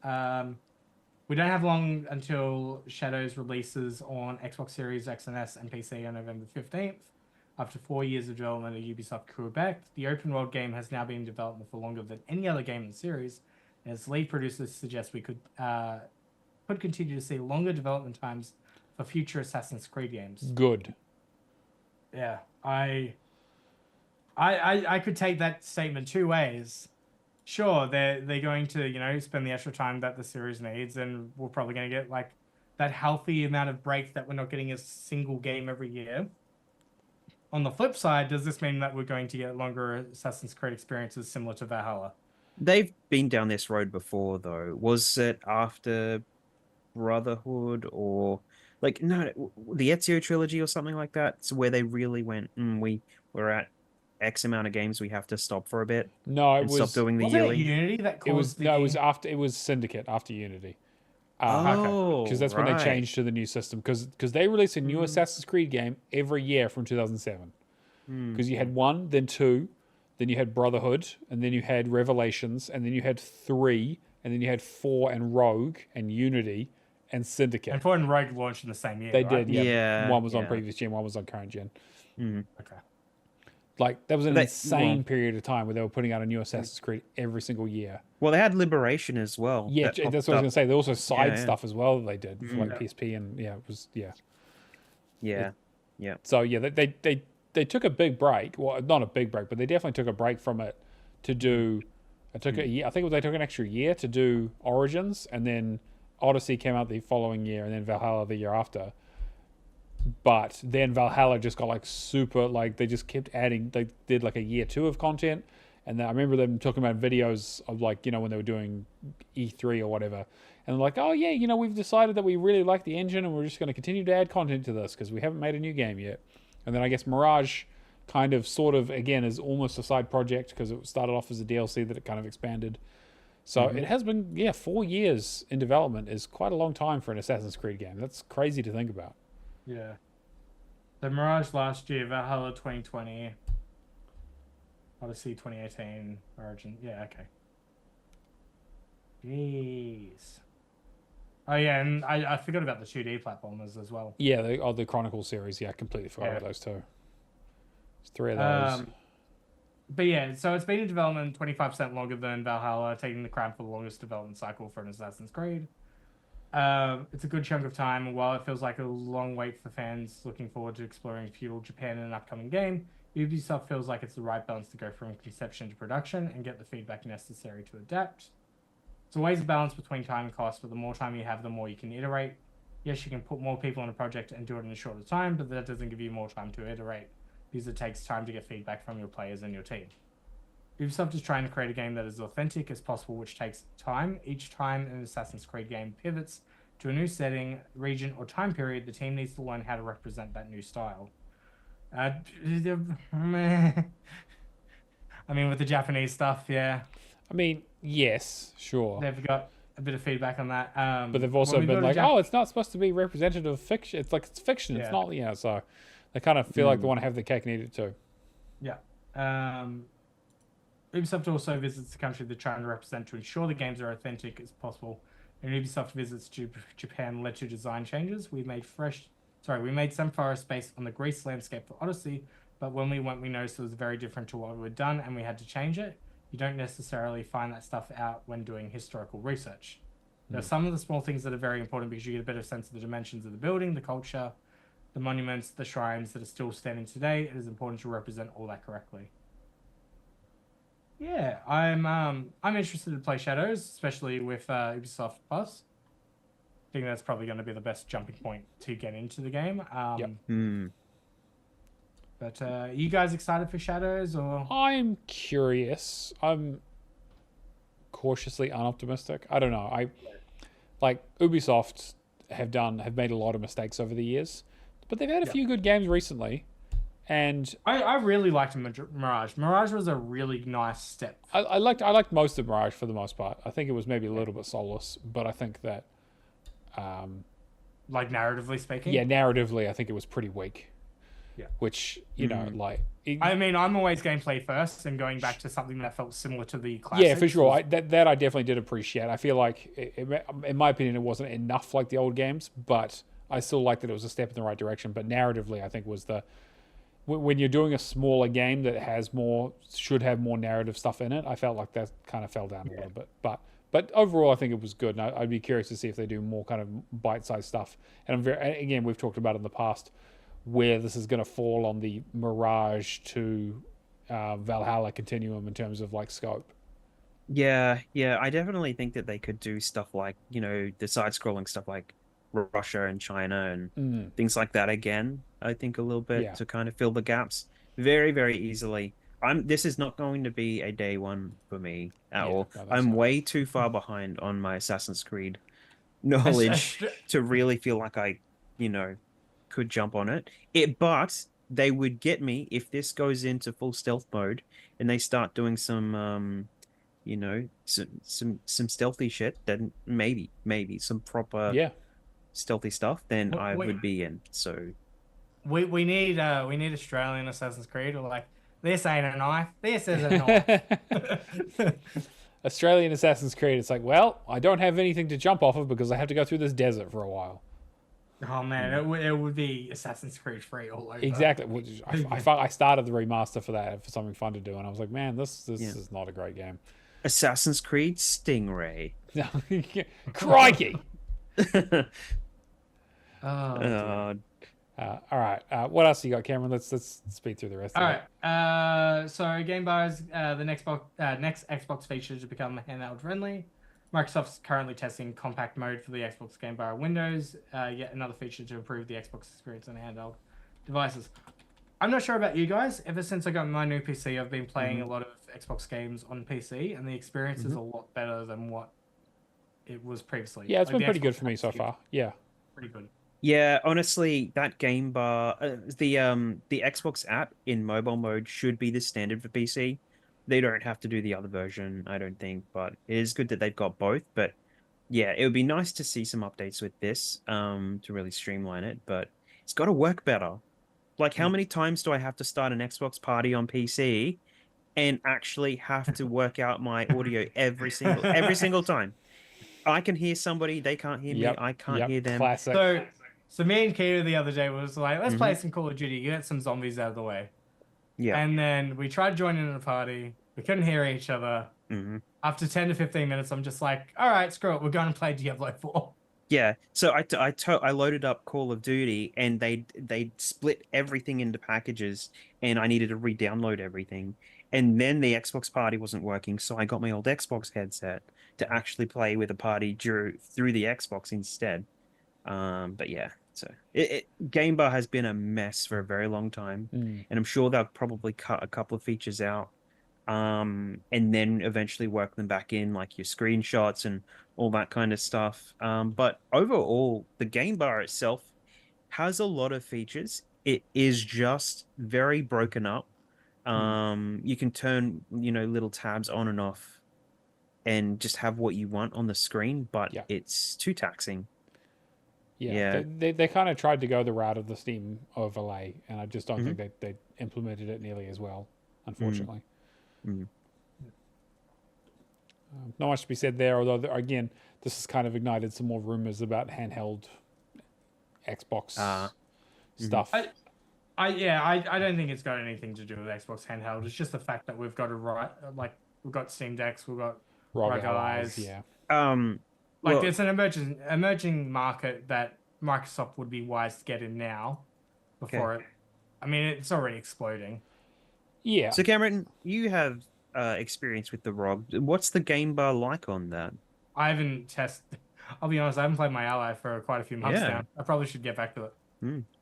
We don't have long until Shadows releases on Xbox Series X and S and PC on November 15th. After 4 years of development at Ubisoft Quebec, the open world game has now been in development for longer than any other game in the series. And its lead producers suggest we could continue to see longer development times for future Assassin's Creed games. Good. Yeah, I could take that statement two ways. Sure, they're going to, spend the extra time that the series needs, and we're probably going to get like that healthy amount of break that we're not getting a single game every year. On the flip side, does this mean that we're going to get longer Assassin's Creed experiences similar to Valhalla? They've been down this road before, though. Was it after Brotherhood or the Ezio trilogy or something like that? It's where they really went, we're at X amount of games, we have to stop for a bit. No, it was stop doing the wasn't yearly. It Unity that caused it was Syndicate after Unity. Because that's when they changed to the new system. Because they released a new Assassin's Creed game every year from 2007. Because you had 1, then 2, then you had Brotherhood, and then you had Revelations, and then you had 3, and then you had 4 and Rogue and Unity and Syndicate. And 4 and Rogue launched in the same year. They right? did, yeah. One was on previous gen, one was on current gen. Okay. Like, that was an insane period of time where they were putting out a new Assassin's Creed every single year. Well, they had Liberation as well. Yeah, that's what I was going to say. They also side stuff as well that they did for like PSP and it was Yeah. So yeah, they took a big break. Well, not a big break, but they definitely took a break from it to do. It took a year. I think they took an extra year to do Origins, and then Odyssey came out the following year, and then Valhalla the year after. But then Valhalla just got like super, like they just kept adding. They did like a year 2 of content, and then I remember them talking about videos of like when they were doing E3 or whatever, and they're like, oh yeah, we've decided that we really like the engine, and we're just going to continue to add content to this because we haven't made a new game yet. And then I guess Mirage kind of sort of again is almost a side project because it started off as a DLC that it kind of expanded. So it has been 4 years in development is quite a long time for an Assassin's Creed game. That's crazy to think about. Yeah. The Mirage last year, Valhalla 2020, Odyssey 2018, Origin. Yeah, okay. Jeez. Oh yeah, and I forgot about the 2D platformers as well. Yeah, the Chronicle series. Yeah, I completely forgot about those two. There's 3 of those. But yeah, so it's been in development 25% longer than Valhalla, taking the crown for the longest development cycle for an Assassin's Creed. It's a good chunk of time, and while it feels like a long wait for fans looking forward to exploring feudal Japan in an upcoming game, Ubisoft feels like it's the right balance to go from conception to production and get the feedback necessary to adapt. It's always a balance between time and cost, but the more time you have, the more you can iterate. Yes, you can put more people on a project and do it in a shorter time, but that doesn't give you more time to iterate, because it takes time to get feedback from your players and your team. Ubisoft is trying to create a game that is as authentic as possible, which takes time. Each time an Assassin's Creed game pivots to a new setting, region, or time period, the team needs to learn how to represent that new style. I mean, with the Japanese stuff, yeah. I mean, yes, sure. They've got a bit of feedback on that. But they've also been like, it's not supposed to be representative of fiction. It's like, it's fiction. It's not, so they kind of feel like they want to have their cake and eat it too. Yeah. Ubisoft also visits the country they're trying to represent to ensure the games are authentic as possible. And Ubisoft visits Japan led to design changes. We made some forest space on the Greece landscape for Odyssey, but when we went, we noticed it was very different to what we'd done, and we had to change it. You don't necessarily find that stuff out when doing historical research. There are some of the small things that are very important because you get a better sense of the dimensions of the building, the culture, the monuments, the shrines that are still standing today. It is important to represent all that correctly. Yeah, I'm interested to play Shadows, especially with Ubisoft Plus. I think that's probably going to be the best jumping point to get into the game. But are you guys excited for Shadows, or? I'm curious. I'm cautiously unoptimistic. I don't know. Ubisoft have made a lot of mistakes over the years, but they've had a few good games recently. And I really liked Mirage. Mirage was a really nice step. I liked most of Mirage for the most part. I think it was maybe a little bit soulless, but I think that like narratively speaking? Yeah, narratively I think it was pretty weak. which you know, like. I mean, I'm always gameplay first, and going back to something that felt similar to the classics. Yeah, for sure. That I definitely did appreciate. I feel like, in my opinion, it wasn't enough like the old games, but I still like that it was a step in the right direction. But narratively, I think was when you're doing a smaller game that should have more narrative stuff in it, I felt like that kind of fell down a little bit. But overall, I think it was good, and I'd be curious to see if they do more kind of bite-sized stuff. And again, we've talked about in the past where this is going to fall on the Mirage to Valhalla continuum in terms of like scope. Yeah, I definitely think that they could do stuff like, you know, the side-scrolling stuff like Russia and China and things like that again. I think a little bit to kind of fill the gaps very, very easily. This is not going to be a day one for me at all. I'm way too far behind on my Assassin's Creed knowledge to really feel like I, you know, could jump on it. But they would get me if this goes into full stealth mode and they start doing some you know, some stealthy shit, then maybe some proper stealthy stuff, then I would be in. So we need Australian Assassin's Creed, or like, this ain't a knife, this is a knife. Australian Assassin's Creed, it's like, well, I don't have anything to jump off of because I have to go through this desert for a while. Oh man, it would be Assassin's Creed 3 all over. Exactly. I started the remaster for that, for something fun to do, and I was like, man, this is not a great game. Assassin's Creed Stingray. Crikey! Oh, all right. What else you got, Cameron? Let's speed through the rest. All right. So Game Bar's the next Xbox feature to become handheld friendly. Microsoft's currently testing compact mode for the Xbox Game Bar Windows. Yet another feature to improve the Xbox experience on handheld devices. I'm not sure about you guys. Ever since I got my new PC, I've been playing a lot of Xbox games on PC, and the experience is a lot better than what it was previously. Yeah, it's been pretty good for me so far. Yeah, pretty good. Yeah, honestly, that game bar, the Xbox app in mobile mode should be the standard for PC. They don't have to do the other version, I don't think, but it is good that they've got both. But yeah, it would be nice to see some updates with this to really streamline it, but it's got to work better. Like, how many times do I have to start an Xbox party on PC and actually have to work out my audio every single time? I can hear somebody, they can't hear me, I can't hear them. Classic. So me and Keita the other day was like, let's play some Call of Duty, get some zombies out of the way. Yeah. And then we tried joining the party. We couldn't hear each other. After 10 to 15 minutes, I'm just like, all right, screw it. We're going to play Diablo 4. Yeah. So I loaded up Call of Duty, and they split everything into packages, and I needed to re-download everything. And then the Xbox party wasn't working, so I got my old Xbox headset to actually play with a party through the Xbox instead. But yeah. So Game Bar has been a mess for a very long time, and I'm sure they'll probably cut a couple of features out, and then eventually work them back in, like your screenshots and all that kind of stuff. But overall, the Game Bar itself has a lot of features. It is just very broken up. You can turn, little tabs on and off and just have what you want on the screen, but it's too taxing. Yeah. They kind of tried to go the route of the Steam overlay, and I just don't think they implemented it nearly as well, unfortunately. Not much to be said there, although, again, this has kind of ignited some more rumors about handheld Xbox stuff. I don't think it's got anything to do with Xbox handheld. It's just the fact that we've got we've got Steam Decks, we've got ROG Eyes. Yeah. It's an emerging market that Microsoft would be wise to get in now before it's already exploding. Yeah. So Cameron, you have experience with the ROG. What's the Game Bar like on that? I haven't tested. I'll be honest, I haven't played my Ally for quite a few months now. I probably should get back to it.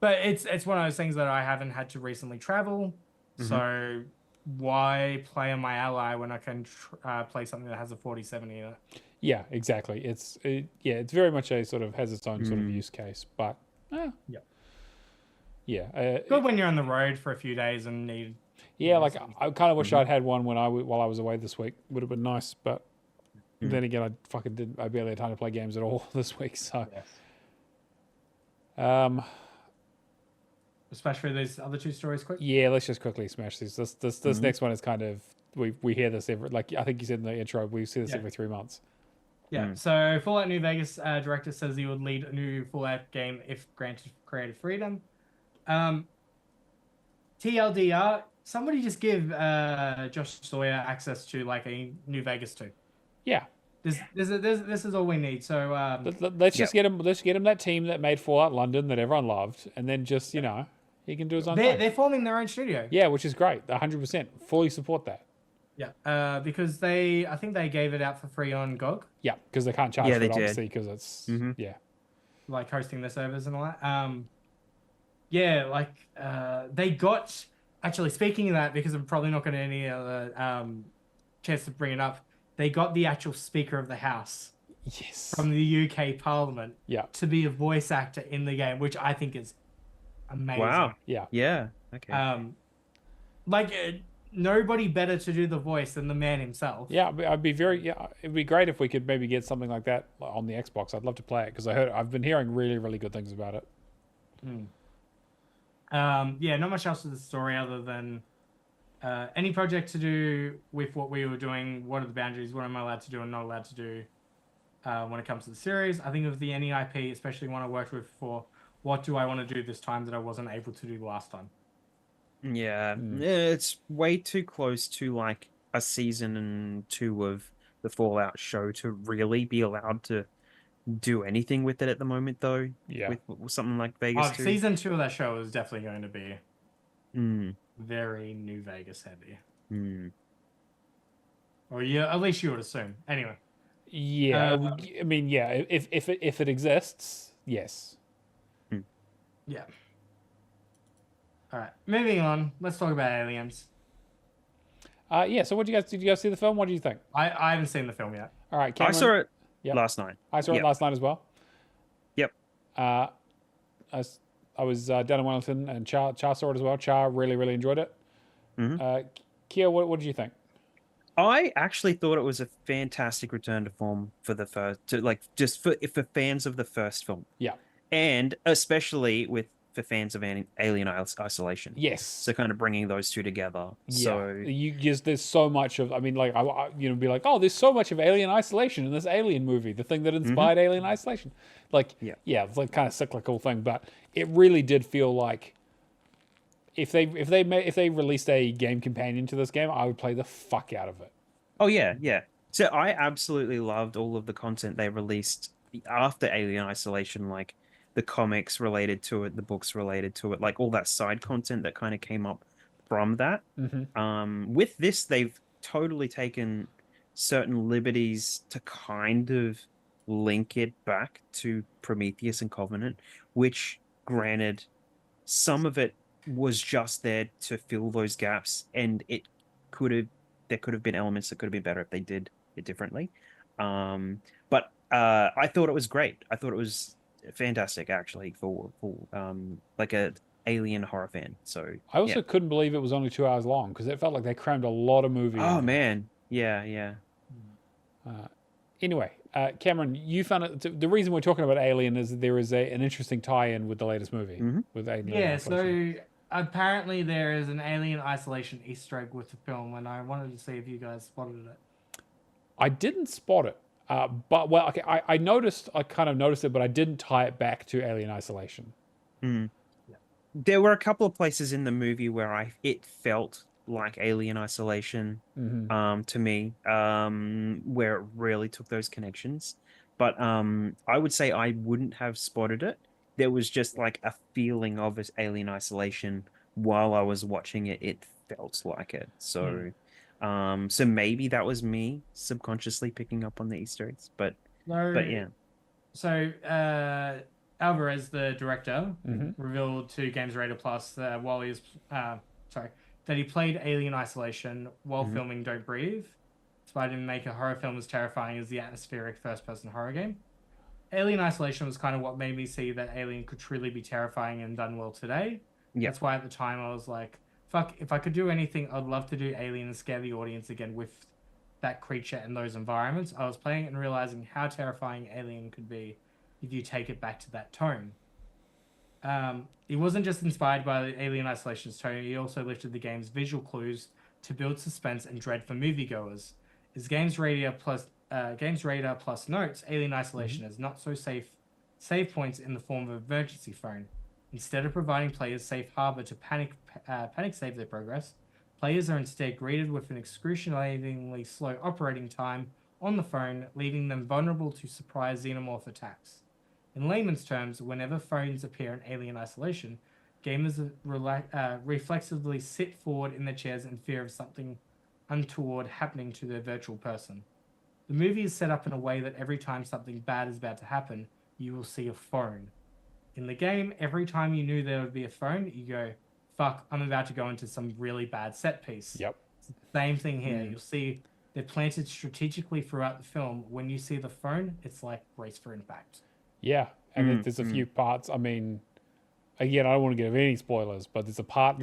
But it's one of those things that I haven't had to recently travel. So why play on my Ally when I can play something that has a 4070 in it? Yeah, exactly. It's very much has its own sort of use case, but good when you're on the road for a few days and need. Yeah, like I kind of wish I'd had one while I was away this week. Would have been nice, but then again, I barely had time to play games at all this week. So, especially these other two stories quick? Yeah, let's just quickly smash these. This next one is kind of we hear this every, like I think you said in the intro, we see this every 3 months. Yeah. So Fallout New Vegas director says he would lead a new Fallout game if granted creative freedom. TLDR, somebody just give Josh Sawyer access to like a New Vegas 2. Yeah. This is all we need. So let's just get him. Let's get him that team that made Fallout London that everyone loved, and then just he can do his own thing. They're forming their own studio. Yeah, which is great. 100% fully support that. Yeah. Because I think they gave it out for free on GOG. Yeah, because they can't charge for it obviously because it's like hosting the servers and all that. They got actually speaking of that because I'm probably not going to any other chance to bring it up. They got the actual Speaker of the House from the UK Parliament to be a voice actor in the game, which I think is amazing. Wow. Yeah. Okay. Nobody better to do the voice than the man himself. Yeah, it'd be great if we could maybe get something like that on the Xbox. I'd love to play it because I've been hearing really, really good things about it. Not much else to the story other than any project to do with what we were doing. What are the boundaries? What am I allowed to do and not allowed to do when it comes to the series? I think of the any IP, especially one I worked with before. What do I want to do this time that I wasn't able to do last time? Yeah, it's way too close to like a season 2 of the Fallout show to really be allowed to do anything with it at the moment, though. Yeah, with something like Vegas 2. Season 2 of that show is definitely going to be very New Vegas heavy. Or at least you would assume. Anyway. Yeah, I mean, yeah. If it exists, yes. Yeah. All right, moving on. Let's talk about Aliens. So did you guys see the film? What do you think? I haven't seen the film yet. All right, Cameron? I saw it last night. I saw it last night as well. Yep. I was down in Wellington, and Char saw it as well. Char really, really enjoyed it. Kia, what did you think? I actually thought it was a fantastic return to form for the first, for fans of the first film. Yeah. And especially for fans of Alien Isolation. Yes. So kind of bringing those two together. Yeah. So there's so much of, I mean, like, be like, oh, there's so much of Alien Isolation in this Alien movie, the thing that inspired Alien Isolation. Like, it's like kind of cyclical thing, but it really did feel like if they released a game companion to this game, I would play the fuck out of it. Oh yeah. So I absolutely loved all of the content they released after Alien Isolation, like the comics related to it, the books related to it, like all that side content that kind of came up from that. With this, they've totally taken certain liberties to kind of link it back to Prometheus and Covenant, which, granted, some of it was just there to fill those gaps, and there could have been elements that could have been better if they did it differently. But I thought it was great. I thought it was fantastic, actually, for like a Alien horror fan. So I also couldn't believe it was only 2 hours long because it felt like they crammed a lot of movie. Oh man, yeah. Anyway, Cameron, you found it. The reason we're talking about Alien is that there is an interesting tie-in with the latest movie with Alien. Yeah, so apparently there is an Alien Isolation Easter egg with the film, and I wanted to see if you guys spotted it. I didn't spot it. But I kind of noticed it, but I didn't tie it back to Alien Isolation. There were a couple of places in the movie where it felt like Alien Isolation to me, where it really took those connections. But I would say I wouldn't have spotted it. There was just like a feeling of Alien Isolation while I was watching it. It felt like it. So. So maybe that was me subconsciously picking up on the Easter eggs, but yeah. So Alvarez, the director, revealed to Games Radar Plus that that he played Alien Isolation while filming Don't Breathe, inspired him to make a horror film as terrifying as the atmospheric first-person horror game. Alien Isolation was kind of what made me see that Alien could truly be terrifying and done well today. Yep. That's why at the time I was like, fuck, if I could do anything, I'd love to do Alien and scare the audience again with that creature and those environments. I was playing it and realizing how terrifying Alien could be if you take it back to that tone. He wasn't just inspired by the Alien Isolation's tone, he also lifted the game's visual clues to build suspense and dread for moviegoers. As Games Radar Plus notes, Alien Isolation has not so safe save points in the form of emergency phone. Instead of providing players safe harbor to panic save their progress, players are instead greeted with an excruciatingly slow operating time on the phone, leaving them vulnerable to surprise xenomorph attacks. In layman's terms, whenever phones appear in Alien Isolation, gamers reflexively sit forward in their chairs in fear of something untoward happening to their virtual person. The movie is set up in a way that every time something bad is about to happen, you will see a phone. In the game, every time you knew there would be a phone, you go, fuck, I'm about to go into some really bad set piece. Yep. It's the same thing here. You'll see they're planted strategically throughout the film. When you see the phone, it's like brace for impact. Yeah, and there's a few parts. I mean, again, I don't want to give any spoilers, but there's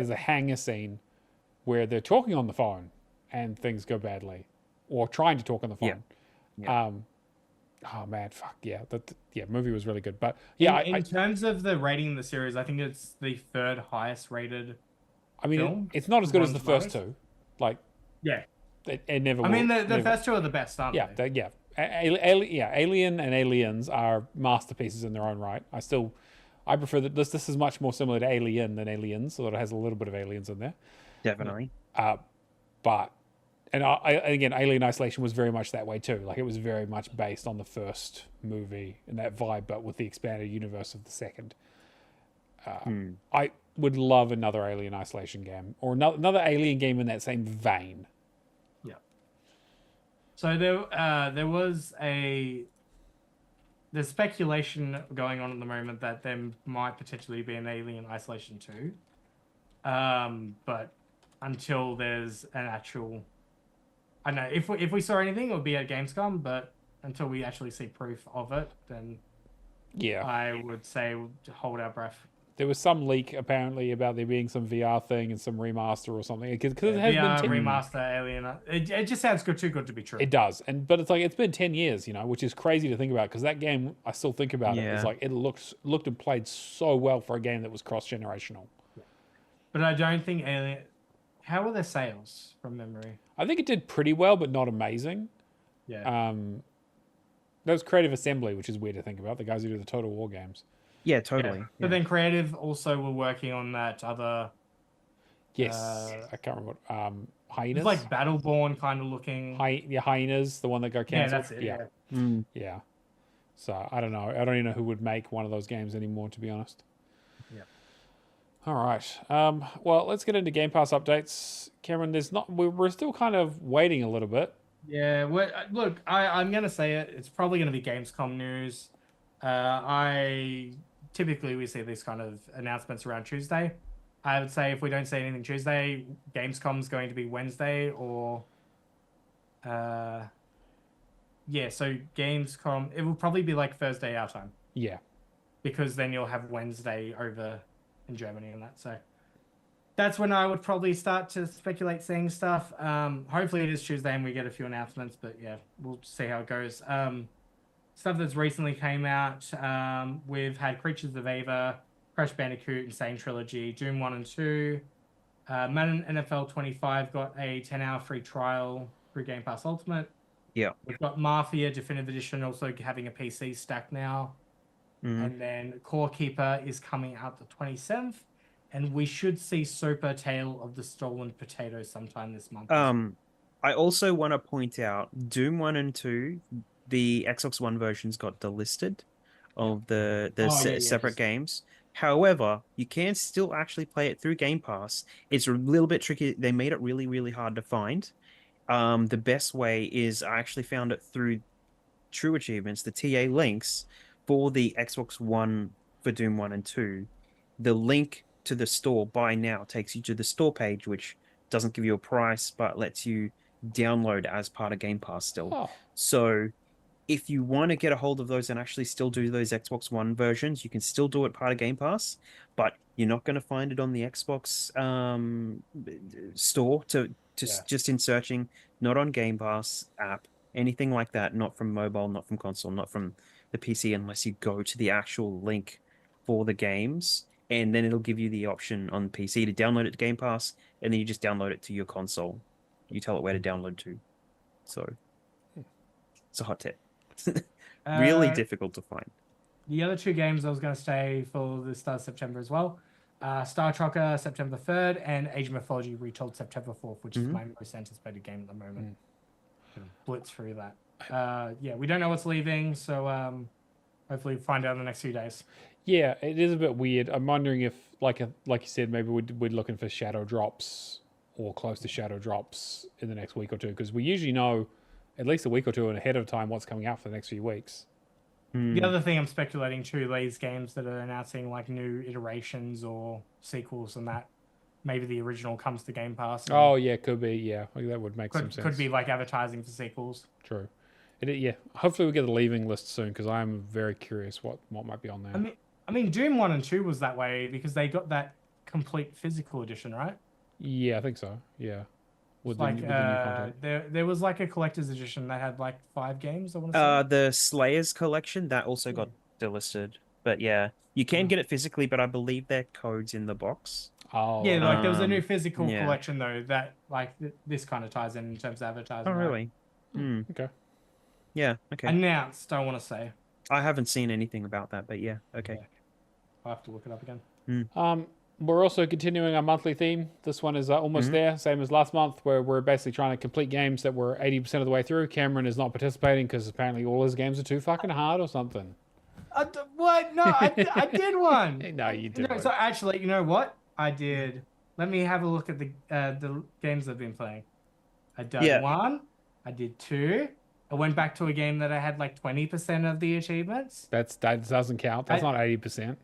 a hangar scene where they're talking on the phone and things go badly, or trying to talk on the phone. Yeah. Oh man, fuck yeah! Movie was really good, but yeah. In terms of the rating of the series, I think it's the third highest rated. I mean, it's not as good as the first two. Like, yeah, it never. I mean, the first two are the best, aren't they? Yeah. Alien and Aliens are masterpieces in their own right. I prefer that this is much more similar to Alien than Aliens, so that it has a little bit of Aliens in there. Definitely. But again, Alien Isolation was very much that way too. Like, it was very much based on the first movie and that vibe, but with the expanded universe of the second. I would love another Alien Isolation game, or another Alien game in that same vein. Yeah. So there was there's speculation going on at the moment that there might potentially be an Alien Isolation 2. But until there's an actual, I don't know, if we saw anything, it would be at Gamescom, but until we actually see proof of it, then yeah, I would say hold our breath. There was some leak apparently about there being some VR thing and some remaster or something. Because it has VR been remaster Alien. It just sounds too good to be true. It does, but it's like it's been 10 years, which is crazy to think about. Because that game, I still think about it. It's like it looked and played so well for a game that was cross generational. But I don't think Alien. How were their sales from memory? I think it did pretty well, but not amazing. Yeah. That was Creative Assembly, which is weird to think about. The guys who do the Total War games. Yeah, totally. Yeah. But then Creative also were working on that other. Yes, I can't remember what. Hyenas. It's like Battleborn kind of looking. Hyenas, the one that got cancelled. Yeah, that's it. Yeah. So I don't know. I don't even know who would make one of those games anymore, to be honest. Yeah. All right. Well, let's get into Game Pass updates. Cameron, we're still kind of waiting a little bit. Yeah. Look, I'm gonna say it. It's probably gonna be Gamescom news. Typically we see these kind of announcements around Tuesday. I would say if we don't see anything Tuesday, Gamescom's going to be Wednesday or so Gamescom, it will probably be like Thursday our time. Yeah. Because then you'll have Wednesday over in Germany and that. So that's when I would probably start to speculate seeing stuff. Hopefully it is Tuesday and we get a few announcements, but yeah, we'll see how it goes. Stuff that's recently came out, we've had Creatures of Ava, Crash Bandicoot, Insane Trilogy, Doom 1 and 2. Madden NFL 25 got a 10-hour free trial through Game Pass Ultimate. Yeah. We've got Mafia Definitive Edition also having a PC stack now. And then Core Keeper is coming out the 27th. And we should see Super Tale of the Stolen Potato sometime this month. I also want to point out Doom 1 and 2, the Xbox One versions got delisted of the separate games. However, you can still actually play it through Game Pass. It's a little bit tricky. They made it really, really hard to find. The best way is I actually found it through True Achievements, the TA links for the Xbox One for Doom 1 and 2. The link to the store buy now takes you to the store page, which doesn't give you a price, but lets you download as part of Game Pass still. Oh. So if you want to get a hold of those and actually still do those Xbox One versions, you can still do it part of Game Pass, but you're not going to find it on the Xbox store just in searching, not on Game Pass app, anything like that, not from mobile, not from console, not from the PC, unless you go to the actual link for the games. and then it'll give you the option on PC to download it to Game Pass, and then you just download it to your console. You tell it where to download to. So it's a hot tip. Really difficult to find. The other 2 games I was going to stay for the start of September as well. Star Trocker September 3rd and Age of Mythology Retold September 4th, which is my most anticipated game at the moment. Blitz through that. Yeah, we don't know what's leaving, so hopefully we'll find out in the next few days. Yeah, it is a bit weird. I'm wondering if, like you said, maybe we're looking for shadow drops or close to shadow drops in the next week or two, because we usually know at least a week or two ahead of time what's coming out for the next few weeks. The other thing I'm speculating too, these games that are announcing like new iterations or sequels and that, maybe the original comes to Game Pass. Oh yeah, could be. Yeah, that would make some sense. Could be like advertising for sequels. True. Yeah. Hopefully we get the leaving list soon, because I'm very curious what might be on there. I mean, Doom 1 and 2 was that way because they got that complete physical edition, right? Yeah, I think so. Yeah. With like the new content. there was like a collector's edition that had like 5 games. I want to say. The Slayers collection that also got delisted, but yeah, you can get it physically, but I believe their code's in the box. Oh, yeah, like there was a new physical collection though that like this kind of ties in terms of advertising. Oh, really? Right? Okay. Yeah. Okay. Announced. I want to say. I haven't seen anything about that, but yeah. Okay. Yeah. I'll have to look it up again. We're also continuing our monthly theme. This one is almost there, same as last month, where we're basically trying to complete games that we're 80% of the way through. Cameron is not participating because apparently all his games are too fucking hard or something. What? No, I did one. No, you didn't. No, so actually, you know what? I did. Let me have a look at the games I've been playing. I did 1. I did 2. I went back to a game that I had like 20% of the achievements. That doesn't count. That's not 80%.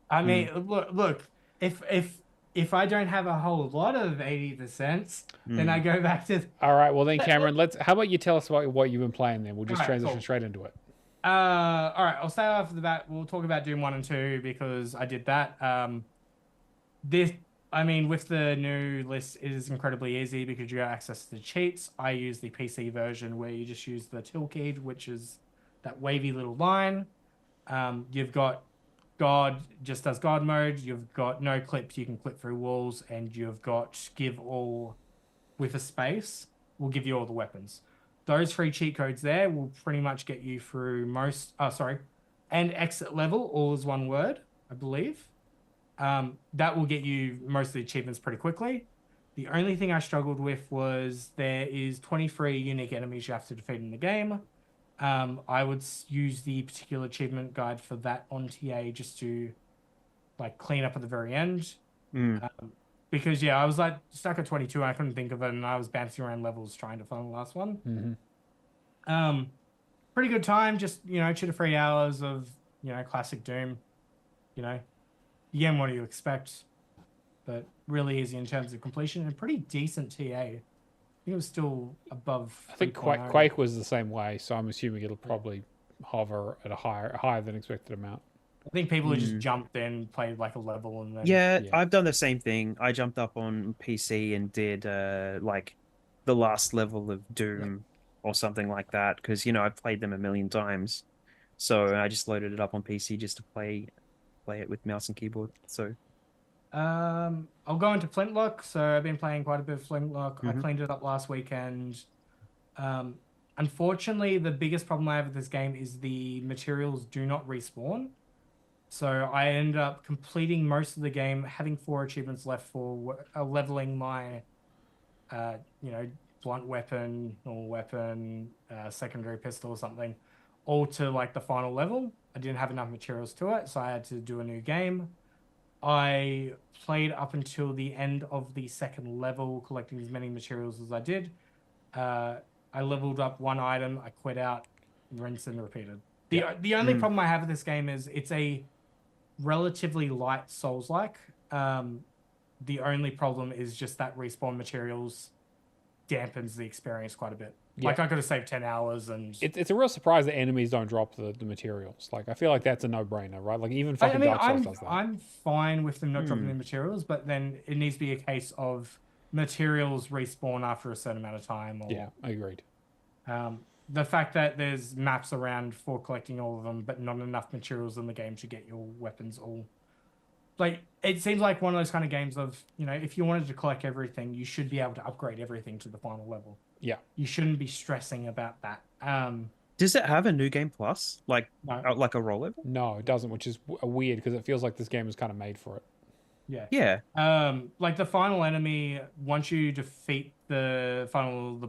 I mean, look. If I don't have a whole lot of 80%, then I go back to. All right. Well then, Cameron, how about you tell us about what you've been playing? Then we'll just transition straight into it. All right. I'll start off with the bat. We'll talk about Doom 1 and 2 because I did that. With the new list, it is incredibly easy because you have access to the cheats. I use the PC version where you just use the till key, which is that wavy little line. You've got God just does God mode. You've got no clip, you can clip through walls, and you've got give all with a space will give you all the weapons. Those 3 cheat codes there will pretty much get you through and exit level, all is one word, I believe. That will get you most of the achievements pretty quickly. The only thing I struggled with was there is 23 unique enemies you have to defeat in the game. I would use the particular achievement guide for that on TA just to like clean up at the very end. Because I was like stuck at 22 and I couldn't think of it, and I was bouncing around levels trying to find the last one. Pretty good time, just 2 to 3 hours of classic Doom. Again, what do you expect? But really easy in terms of completion and pretty decent TA. I think it was still above. I think Quake was the same way, so I'm assuming it'll probably hover at a higher than expected amount. I think people who just jumped in, played like a level, and then. Yeah, I've done the same thing. I jumped up on PC and did like the last level of Doom or something like that because I've played them a million times, so I just loaded it up on PC just to play it with mouse and keyboard. So. I'll go into Flintlock. So I've been playing quite a bit of Flintlock. I cleaned it up last weekend. Unfortunately, the biggest problem I have with this game is the materials do not respawn. So I ended up completing most of the game, having 4 achievements left for leveling my, blunt weapon, normal weapon, secondary pistol or something, all to like the final level. I didn't have enough materials to it, so I had to do a new game. I played up until the end of the 2nd level, collecting as many materials as I did. I leveled up 1 item, I quit out, rinse and repeated. The only problem I have with this game is it's a relatively light Souls-like. The only problem is just that respawn materials dampens the experience quite a bit. Yeah. Like I could have saved 10 hours and it's a real surprise that enemies don't drop the materials. Like I feel like that's a no-brainer, right? Like even fucking Dark Souls does that. I'm fine with them not dropping the materials, but then it needs to be a case of materials respawn after a certain amount of time. Or, yeah, I agreed. The fact that there's maps around for collecting all of them, but not enough materials in the game to get your weapons all like it seems like one of those kind of games of, if you wanted to collect everything, you should be able to upgrade everything to the final level. Yeah. You shouldn't be stressing about that. Does it have a new game plus, like No. like a rollover? No, it doesn't, which is weird because it feels like this game was kind of made for it. Yeah. Yeah. Like the final enemy, once you defeat the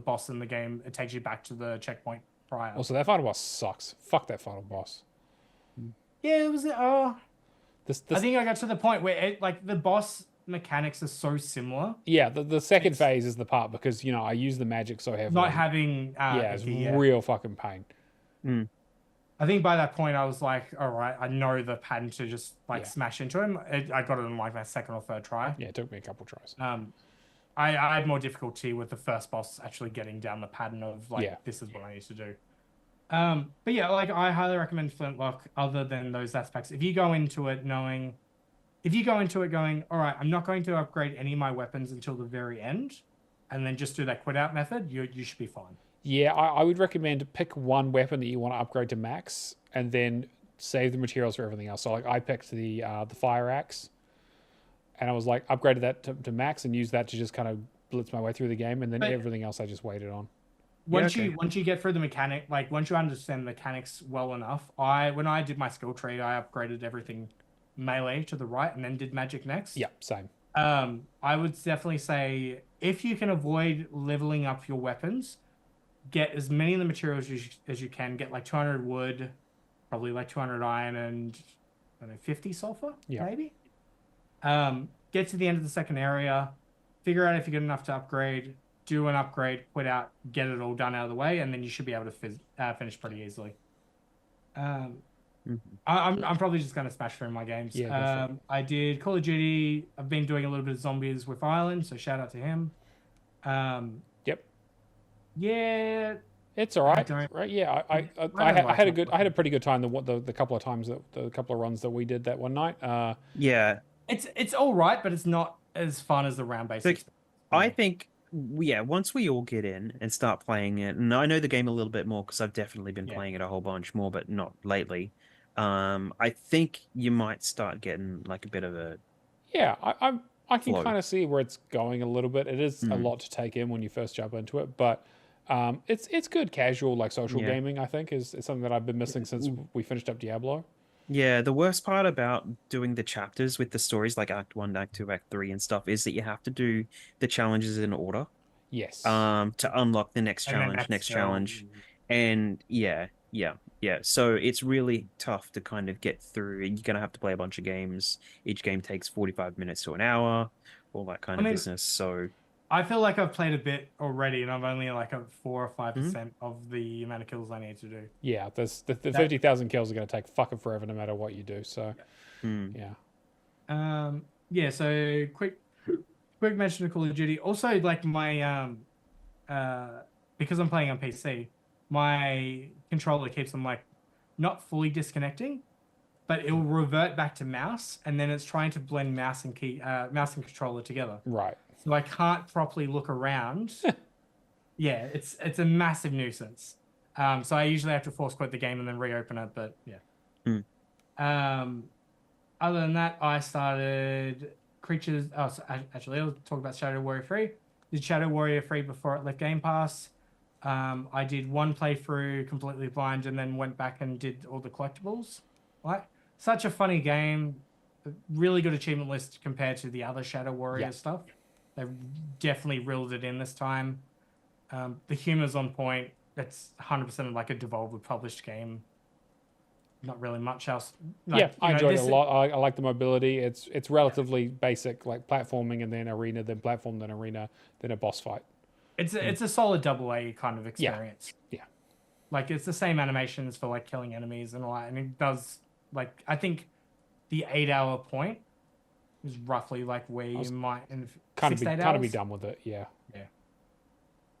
boss in the game, it takes you back to the checkpoint prior. Also, that final boss sucks. Fuck that final boss. Yeah, it was. This I think I got to the point where the boss mechanics are so similar. Yeah, the second phase is the part because I use the magic so heavily. Not having it's real fucking pain. I think by that point I was like, all right, I know the pattern to just smash into him. I got it in like my second or third try. Yeah, it took me a couple tries. I had more difficulty with the first boss actually getting down the pattern of this is what I need to do. But yeah, I highly recommend Flintlock other than those aspects. If you go into it going, all right, I'm not going to upgrade any of my weapons until the very end, and then just do that quit out method, you should be fine. Yeah, I would recommend pick one weapon that you want to upgrade to max, and then save the materials for everything else. So I picked the fire axe, and I was upgraded that to max and used that to just kind of blitz my way through the game, and then everything else I just waited on. Once you get through the mechanic, once you understand the mechanics well enough, when I did my skill tree, I upgraded everything melee to the right and then did magic next. Yeah, same. I would definitely say if you can avoid leveling up your weapons, get as many of the materials as you can. Get 200 wood, probably 200 iron, and 50 sulfur, maybe. Get to the end of the second area, figure out if you get enough to upgrade. Do an upgrade, quit out, get it all done out of the way, and then you should be able to finish pretty easily. I'm probably just going to smash through my games. Yeah, I did Call of Duty. I've been doing a little bit of zombies with Ireland, so shout out to him. Yep. Yeah. It's all right. Right? Yeah, I had a pretty good time the couple of times the couple of runs that we did that one night. Yeah. It's all right, but it's not as fun as the round based. I think. Yeah, once we all get in and start playing it, and I know the game a little bit more because I've definitely been playing it a whole bunch more, but not lately. I think you might start getting a bit of a I can kind of see where it's going a little bit. It is a lot to take in when you first jump into it, but it's good casual social gaming. I think is something that I've been missing since we finished up Diablo. Yeah, the worst part about doing the chapters with the stories like Act 1, Act 2, Act 3 and stuff is that you have to do the challenges in order. Yes. To unlock the next challenge. And yeah. So it's really tough to kind of get through. You're going to have to play a bunch of games. Each game takes 45 minutes to an hour, all that kind of business. So I feel like I've played a bit already, and I'm only a 4 or 5% of the amount of kills I need to do. Yeah, the 50,000 kills are going to take fucking forever no matter what you do. So, yeah. So quick mention of Call of Duty. Also, my because I'm playing on PC, my controller keeps on not fully disconnecting, but it will revert back to mouse, and then it's trying to blend mouse and controller together. Right. So I can't properly look around. Yeah, it's a massive nuisance. So I usually have to force quit the game and then reopen it. But yeah. Other than that, I started Creatures. Oh, so actually, I'll talk about Shadow Warrior 3. Did Shadow Warrior 3 before it left Game Pass. I did one playthrough completely blind and then went back and did all the collectibles. Such a funny game. Really good achievement list compared to the other Shadow Warrior stuff. They've definitely reeled it in this time. The humor's on point. It's 100% a Devolver published game. Not really much else. I enjoyed it a lot. I like the mobility. It's relatively basic, platforming and then arena, then platform, then arena, then a boss fight. It's a solid AA kind of experience. Yeah. It's the same animations for killing enemies and all that, and it does I think the 8-hour point is roughly where you might in kind of be done with it. Yeah.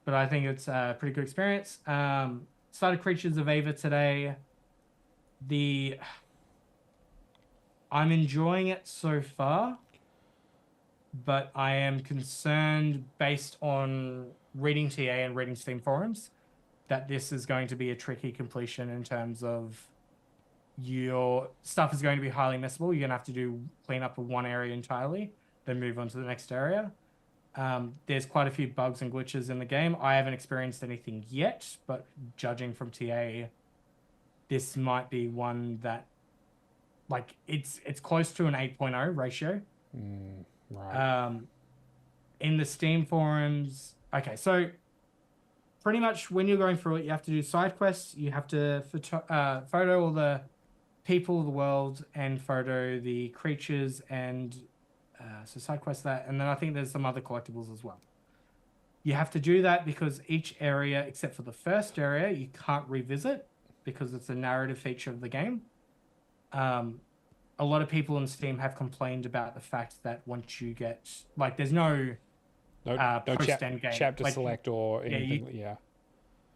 But I think it's a pretty good experience. Started Creatures of Ava today. I'm enjoying it so far, but I am concerned based on reading TA and reading Steam forums that this is going to be a tricky completion in terms of your stuff is going to be highly missable. You're going to have to do clean up of one area entirely, then move on to the next area. There's quite a few bugs and glitches in the game. I haven't experienced anything yet, but judging from TA, this might be one that, like, it's close to an 8.0 ratio. Right. In the Steam forums, okay, so pretty much when you're going through it, you have to do side quests. You have to photo all the people, the world, and photo the creatures, and so side quest that, and then I think there's some other collectibles as well. You have to do that because each area, except for the first area, you can't revisit because it's a narrative feature of the game. A lot of people on Steam have complained about the fact that once you get, like, there's no post-end game. Chapter like, select or anything, yeah.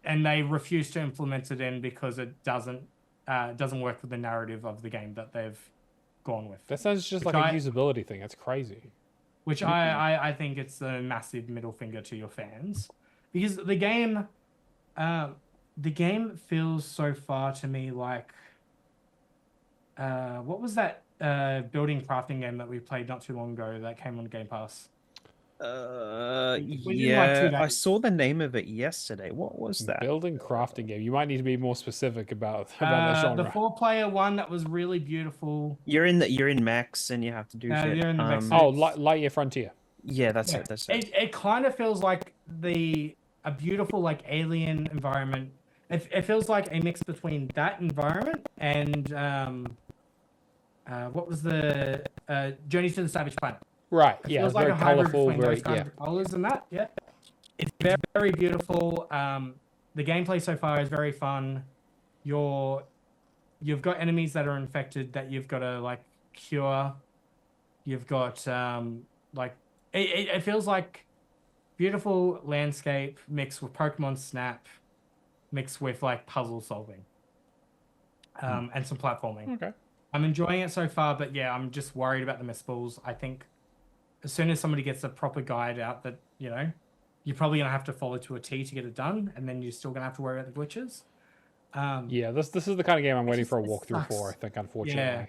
And they refuse to implement it in because it doesn't work with the narrative of the game that they've gone with. That sounds just like a usability thing. That's crazy. Which I think it's a massive middle finger to your fans, because the game feels so far to me like what was that building crafting game that we played not too long ago that came on Game Pass? Yeah, I saw the name of it yesterday. What was that? Building crafting game. You might need to be more specific about that genre. The 4-player one that was really beautiful. You're in Max and you have to do shit. You're in the Max. Lightyear Frontier. Yeah, that's it. It kind of feels like a beautiful, like, alien environment. It feels like a mix between that environment and what was the Journey to the Savage Planet. Right. It yeah. feels like very a hybrid colorful. between Very those kinds of colors and that. Yeah. It's very, very beautiful. The gameplay so far is very fun. You've got enemies that are infected that you've got to, like, cure. You've got like it feels like beautiful landscape mixed with Pokemon Snap, mixed with, like, puzzle solving, and some platforming. Okay. I'm enjoying it so far, but yeah, I'm just worried about the misspells. I think as soon as somebody gets a proper guide out that, you know, you're probably going to have to follow to a T to get it done, and then you're still going to have to worry about the glitches. Yeah, this is the kind of game I'm waiting for a walkthrough for, I think, unfortunately. Yeah.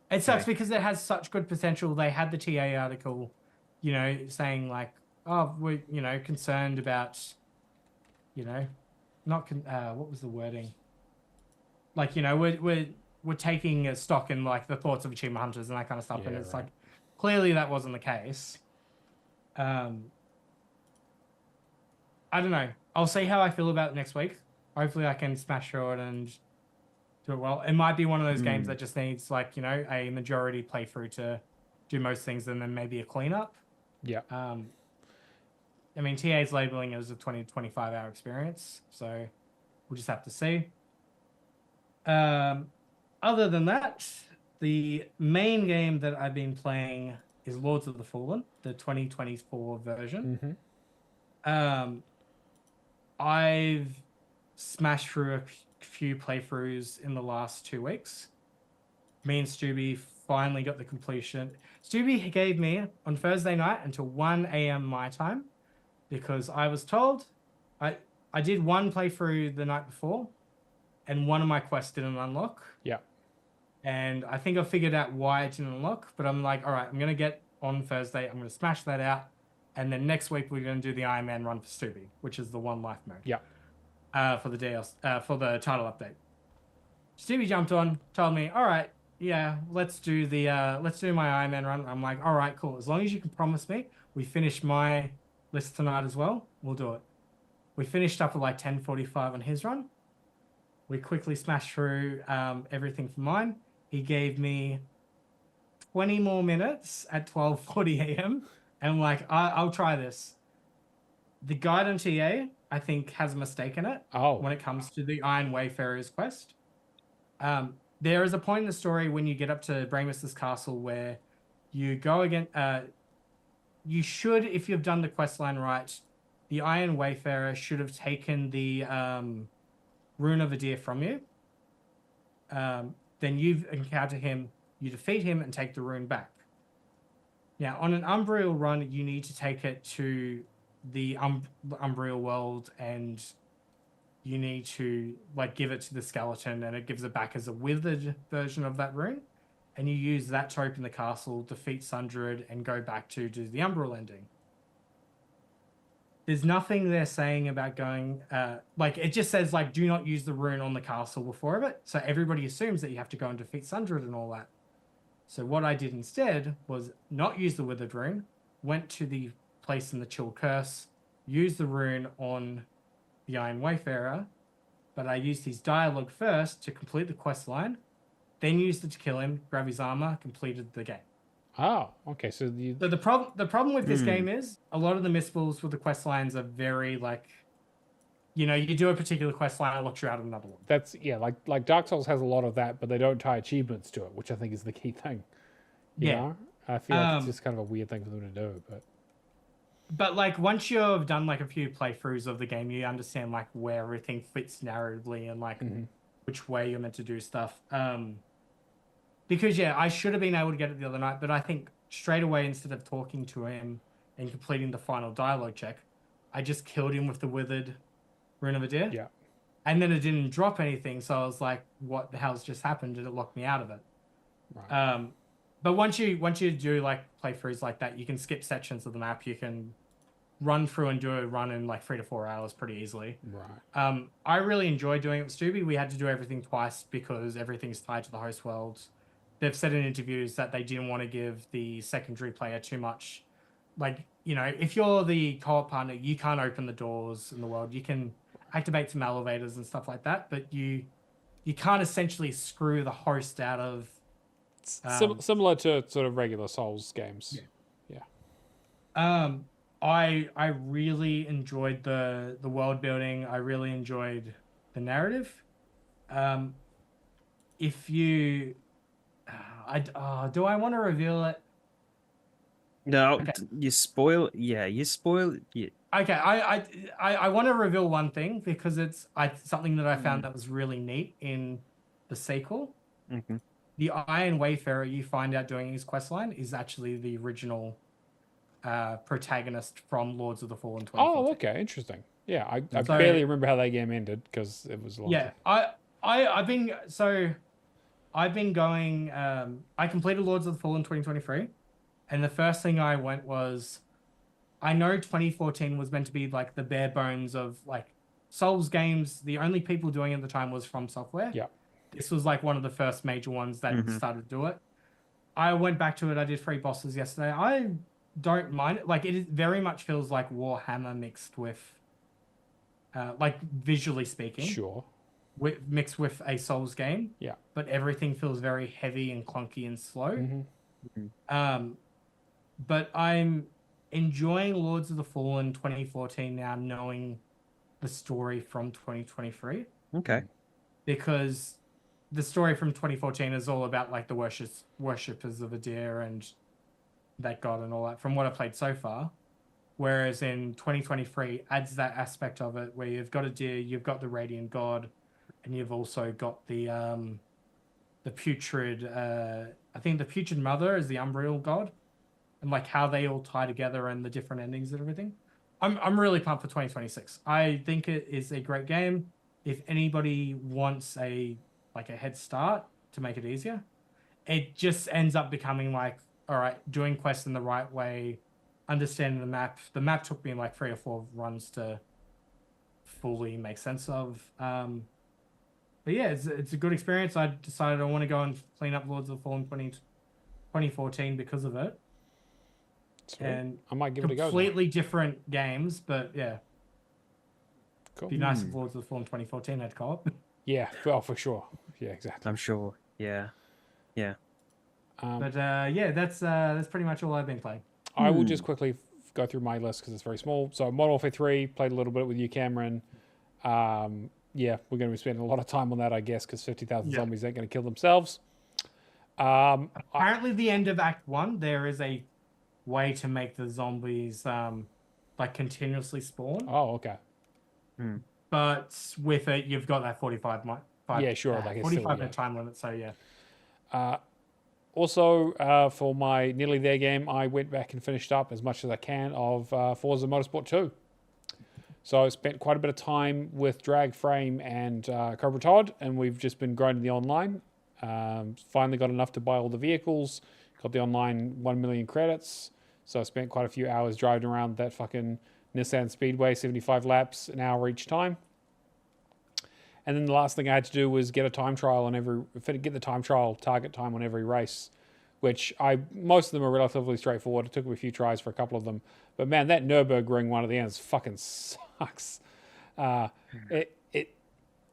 It sucks because it has such good potential. They had the TA article, you know, saying, like, oh, we're, you know, concerned about, you know, what was the wording? Like, you know, we're taking a stock in, like, the thoughts of achievement hunters and that kind of stuff, and it's like, clearly that wasn't the case. I don't know. I'll see how I feel about it next week. Hopefully I can smash through it and do it well. It might be one of those games that just needs, like, you know, a majority playthrough to do most things, and then maybe a cleanup. Yeah. I mean, TA's labeling it as a 20 to 25 hour experience, so we'll just have to see. Other than that, the main game that I've been playing is Lords of the Fallen, the 2024 version. Mm-hmm. I've smashed through a few playthroughs in the last 2 weeks. Me and Stubby finally got the completion. Stubby gave me on Thursday night until 1 a.m. my time, because I was told I did one playthrough the night before, and one of my quests didn't unlock. Yeah. And I think I figured out why it didn't unlock, but I'm like, all right, I'm going to get on Thursday. I'm going to smash that out. And then next week, we're going to do the Iron Man run for Stubby, which is the one life mode. Yeah. For the for the title update. Stubby jumped on, told me, all right, yeah, let's do my Iron Man run. I'm like, all right, cool. As long as you can promise me we finish my list tonight as well, we'll do it. We finished up at like 10:45 on his run. We quickly smashed through everything for mine. He gave me 20 more minutes at 12:40 a.m. And I'm like, I'll try this. The guide on TA, I think, has a mistake in it when it comes to the Iron Wayfarer's quest. There is a point in the story when you get up to Braymus's castle where you go again. You should, if you've done the quest line right, the Iron Wayfarer should have taken the Rune of Adir from you. Then you encounter him, you defeat him, and take the rune back. Now, on an Umbriel run, you need to take it to the Umbriel world and, you need to like give it to the skeleton, and it gives it back as a withered version of that rune, and you use that to open the castle, defeat Sundred, and go back to do the Umbral ending. There's nothing they're saying about going, like, it just says, like, do not use the rune on the castle before it. So everybody assumes that you have to go and defeat Sundred and all that. So what I did instead was not use the Withered rune, went to the place in the Chill Curse, used the rune on the Iron Wayfarer, but I used his dialogue first to complete the quest line, then used it to kill him, grab his armor, completed the game. Oh, okay. So the problem with this game is a lot of the misspells with the quest lines are very like, you know, you do a particular quest line, it locks you out of another one. That's like Dark Souls has a lot of that, but they don't tie achievements to it, which I think is the key thing. You know? I feel like it's just kind of a weird thing for them to do, but like once you've done like a few playthroughs of the game, you understand like where everything fits narratively and like which way you're meant to do stuff. Because I should have been able to get it the other night, but I think straight away, instead of talking to him and completing the final dialogue check, I just killed him with the Withered Rune of Adir. Yeah. And then it didn't drop anything, so I was like, what the hell's just happened? Did it lock me out of it? Right. But once you do like playthroughs like that, you can skip sections of the map. You can run through and do a run in like 3 to 4 hours pretty easily. Right. I really enjoy doing it with Stubby. We had to do everything twice because everything's tied to the host worlds. They've said in interviews that they didn't want to give the secondary player too much. Like, you know, if you're the co-op partner, you can't open the doors in the world. You can activate some elevators and stuff like that, but you can't essentially screw the host out of... similar to sort of regular Souls games. Yeah. I really enjoyed the world building. I really enjoyed the narrative. If you... do I want to reveal it? No, okay. You spoil. Yeah, you spoil. Yeah. Okay, I want to reveal one thing because it's something that I found that was really neat in the sequel. Mm-hmm. The Iron Wayfarer you find out doing his questline is actually the original protagonist from Lords of the Fallen 2014. Oh, okay, interesting. Yeah, I barely remember how that game ended because it was a long time. I've been going, I completed Lords of the Fallen 2023, and the first thing I went was, I know 2014 was meant to be like the bare bones of like Souls games. The only people doing it at the time was From Software. Yeah. This was like one of the first major ones that started to do it. I went back to it. I did 3 bosses yesterday. I don't mind it. Like, it very much feels like Warhammer mixed with, like visually speaking. Sure. Mixed with a Souls game. Yeah. But everything feels very heavy and clunky and slow. But I'm enjoying Lords of the Fallen 2014 now, knowing the story from 2023. Okay. Because the story from 2014 is all about like the worshippers of Adir and that god and all that, from what I've played so far. Whereas in 2023 adds that aspect of it where you've got Adir, you've got the Radiant God, and you've also got the putrid, I think the putrid mother is the Umbriel god, and like how they all tie together and the different endings and everything. I'm really pumped for 2026. I think it is a great game. If anybody wants a head start to make it easier, it just ends up becoming like, all right, doing quests in the right way, understanding the map. The map took me like 3 or 4 runs to fully make sense of. But yeah, it's a good experience. I decided I want to go and clean up Lords of the Fallen 2014 because of it. Sweet. And I might give it a go. Completely different games, but yeah. Cool. Be nice if Lords of the Fallen 2014 had co-op. Yeah, well, for sure. Yeah, exactly. I'm sure. Yeah. Yeah. But yeah, that's pretty much all I've been playing. I will just quickly go through my list because it's very small. So Modern Warfare 3, played a little bit with you, Cameron. Yeah, we're going to be spending a lot of time on that, I guess, because 50,000 zombies ain't going to kill themselves. Apparently, the end of Act 1, there is a way to make the zombies like continuously spawn. Oh, okay. But with it, you've got that 45 minute time limit. So yeah. Also, for my nearly there game, I went back and finished up as much as I can of Forza Motorsport 2. So I spent quite a bit of time with Drag Frame and Cobra Todd, and we've just been grinding the online. Finally got enough to buy all the vehicles, got the online 1 million credits. So I spent quite a few hours driving around that fucking Nissan Speedway, 75 laps an hour each time. And then the last thing I had to do was get the time trial target time on every race, which most of them are relatively straightforward. It took me a few tries for a couple of them. But man, that Nürburgring one at the end fucking sucks. It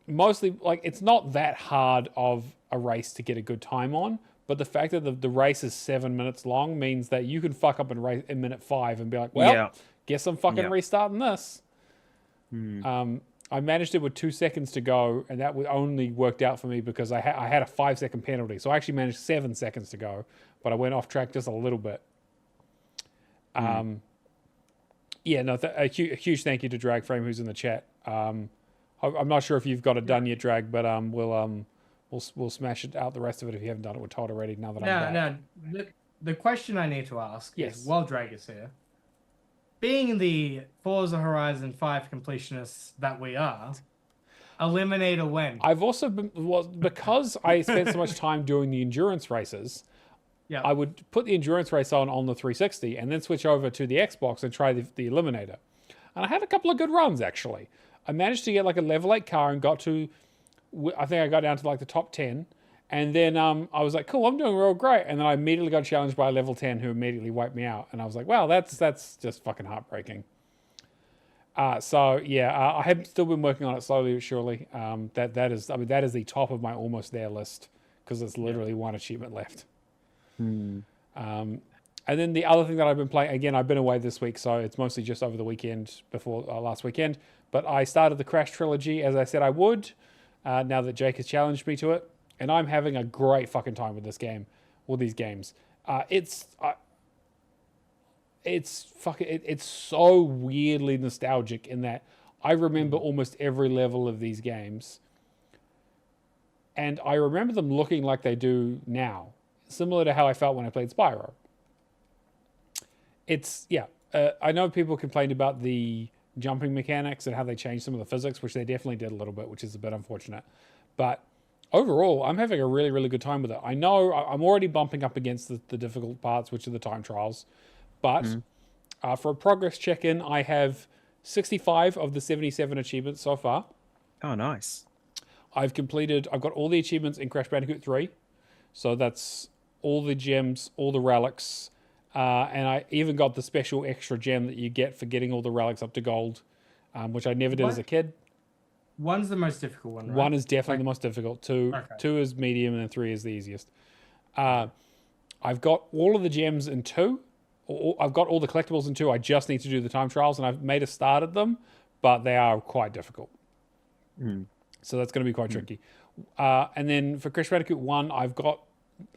mostly, like, it's not that hard of a race to get a good time on, but the fact that the race is 7 minutes long means that you can fuck up in minute 5 and be like, well, guess I'm fucking restarting this. I managed it with 2 seconds to go, and that only worked out for me because I had a 5-second penalty. So I actually managed 7 seconds to go, but I went off track just a little bit. A huge thank you to Dragframe who's in the chat. I'm not sure if you've got it done yet, Drag, but we'll smash it out the rest of it if you haven't done it with Todd already. Now that I'm back. No. The question I need to ask is, while Drag is here, being the Forza Horizon 5 completionists that we are, eliminate a win. I've also been, because I spent so much time doing the endurance races, I would put the endurance race on the 360 and then switch over to the Xbox and try the Eliminator. And I had a couple of good runs, actually. I managed to get like a level 8 car and got to, I think I got down to like the top 10. And then I was like, cool, I'm doing real great. And then I immediately got challenged by a level 10 who immediately wiped me out. And I was like, wow, that's just fucking heartbreaking. I have still been working on it slowly but surely. That is the top of my almost there list because there's literally one achievement left. And then the other thing that I've been playing, again, I've been away this week, so it's mostly just over the weekend before last weekend. But I started the Crash trilogy as I said I would, now that Jake has challenged me to it. And I'm having a great fucking time with this game, all these games. It's so weirdly nostalgic in that I remember almost every level of these games. And I remember them looking like they do now, similar to how I felt when I played Spyro. I know people complained about the jumping mechanics and how they changed some of the physics, which they definitely did a little bit, which is a bit unfortunate. But overall, I'm having a really, really good time with it. I know I'm already bumping up against the difficult parts, which are the time trials. But for a progress check-in, I have 65 of the 77 achievements so far. Oh, nice. I've got all the achievements in Crash Bandicoot 3. So that's all the gems, all the relics. And I even got the special extra gem that you get for getting all the relics up to gold, which I never did as a kid. One's the most difficult one, right? One is definitely the most difficult. Two is medium, and then 3 is the easiest. I've got all of the gems in 2. I've got all the collectibles in 2. I just need to do the time trials, and I've made a start at them, but they are quite difficult. So that's going to be quite tricky. And then for Crash Bandicoot 1,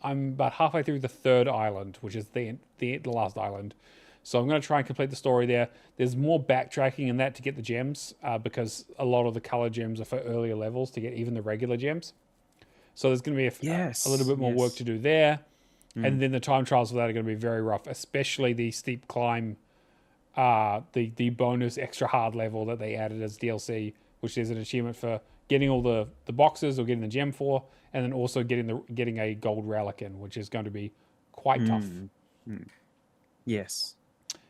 I'm about halfway through the 3rd island, which is the last island. So I'm going to try and complete the story there. There's more backtracking in that to get the gems, because a lot of the color gems are for earlier levels to get even the regular gems. So there's going to be a little bit more work to do there. And then the time trials for that are going to be very rough, especially the steep climb, the bonus extra hard level that they added as DLC, which is an achievement for getting all the boxes or getting the gem for, and then also getting a gold relic in, which is going to be quite tough. Yes.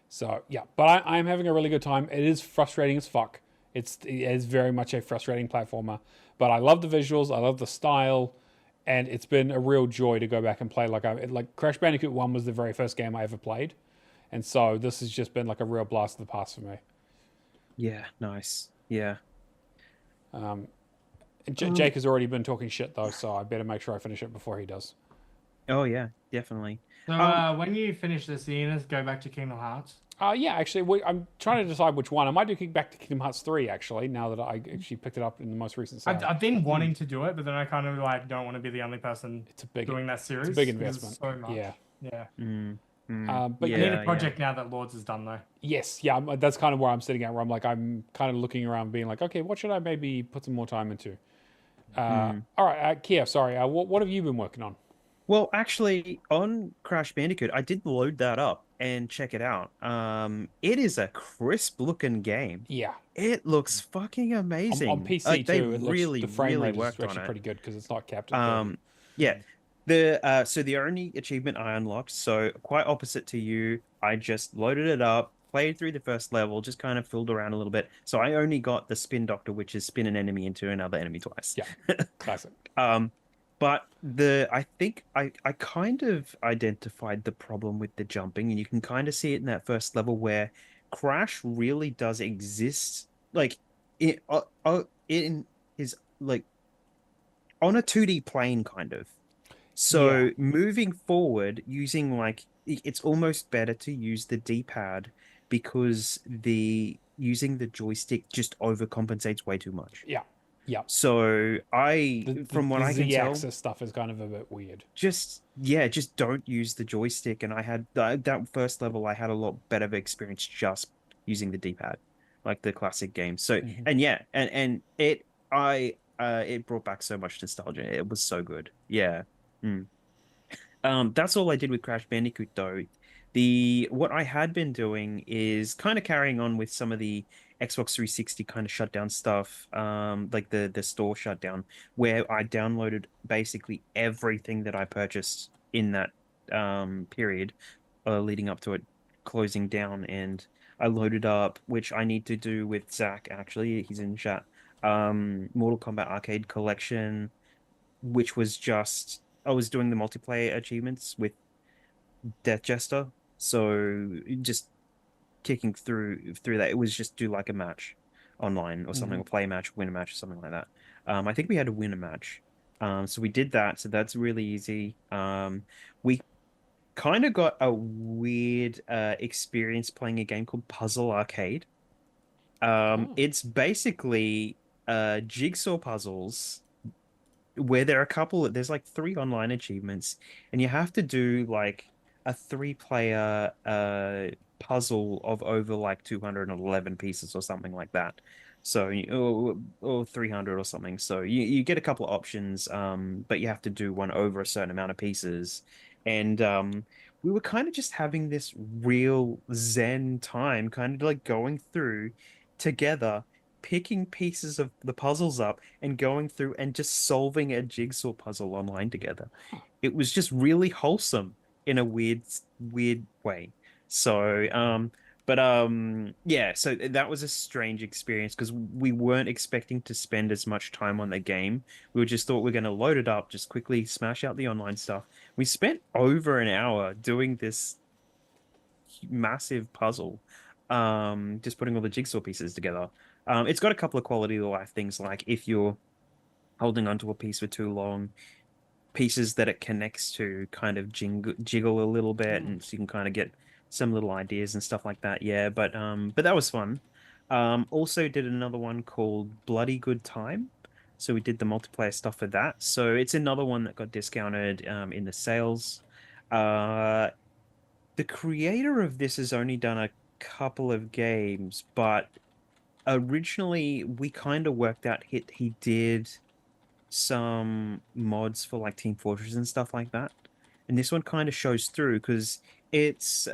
So, yeah, but I'm having a really good time. It is frustrating as fuck. It is very much a frustrating platformer, but I love the visuals, I love the style, and it's been a real joy to go back and play. Like Crash Bandicoot 1 was the very first game I ever played, and so this has just been like a real blast of the past for me. Yeah, nice. Yeah. Jake has already been talking shit, though, so I better make sure I finish it before he does. Oh, yeah, definitely. So when you finish this, you gonna go back to Kingdom Hearts? Yeah, actually, I'm trying to decide which one. I might do kick back to Kingdom Hearts 3, actually, now that I actually picked it up in the most recent sale. I've been wanting to do it, but then I kind of don't want to be the only person doing that series. It's a big investment. So much. Yeah. But you need a project now that Lords is done, though. Yes, yeah, that's kind of where I'm sitting at, where I'm kind of looking around being like, okay, what should I maybe put some more time into? All right, Kia, sorry, what have you been working on? Well, actually, on Crash Bandicoot, I did load that up and check it out. It is a crisp looking game. Yeah. It looks fucking On amazing. PC Like they too, it looks really, the frame really rate is worked on actually it. pretty good because it's not capped at 30. Yeah. The only achievement I unlocked, so quite opposite to you, I just loaded it up, played through the first level, just kind of fooled around a little bit. So I only got the spin doctor, which is spin an enemy into another enemy twice. Yeah, classic. But I think I kind of identified the problem with the jumping, and you can kind of see it in that first level where Crash really does exist, like in his like on a 2D plane kind of. Yeah. So moving forward, using it's almost better to use the D-pad because the using the joystick just overcompensates way too much. Yeah. Yeah. So from what The I can tell, Z-axis stuff is kind of a bit weird. just don't use the joystick. And I had that first level, I had a lot better of experience just using the D-pad, like the classic game. So and yeah, and it brought back so much nostalgia. It was so good. Yeah. Mm. That's all I did with Crash Bandicoot though. What I had been doing is kind of carrying on with some of the Xbox 360 kind of shutdown stuff, like the store shutdown, where I downloaded basically everything that I purchased in that period leading up to it closing down, and I loaded up, which I need to do with Zach actually. He's in chat. Mortal Kombat Arcade Collection, which was just I was doing the multiplayer achievements with Death Jester, so just kicking through that. It was just do like a match online or something, or play a match, win a match, or something like that. I think we had to win a match. So we did that. So that's really easy. We kind of got a weird experience playing a game called Puzzle Arcade. It's basically jigsaw puzzles where there's like 3 online achievements, and you have to do like a 3-player puzzle of over like 211 pieces or something like that. So or 300 or something. So you get a couple of options, but you have to do one over a certain amount of pieces. And we were kind of just having this real zen time, kind of like going through together, picking pieces of the puzzles up and going through and just solving a jigsaw puzzle online together. It was just really wholesome in a weird way. So yeah, so that was a strange experience because we weren't expecting to spend as much time on the game. We just thought we're going to load it up, just quickly smash out the online stuff. We spent over an hour doing this massive puzzle, just putting all the jigsaw pieces together. It's got a couple of quality of life things, like if you're holding onto a piece for too long, pieces that it connects to kind of jiggle a little bit, and so you can kind of get some little ideas and stuff like that. Yeah, but that was fun. Also did another one called Bloody Good Time. So we did the multiplayer stuff for that. So it's another one that got discounted in the sales. The creator of this has only done a couple of games, but originally we kind of worked out he did some mods for like Team Fortress and stuff like that. And this one kind of shows through because it's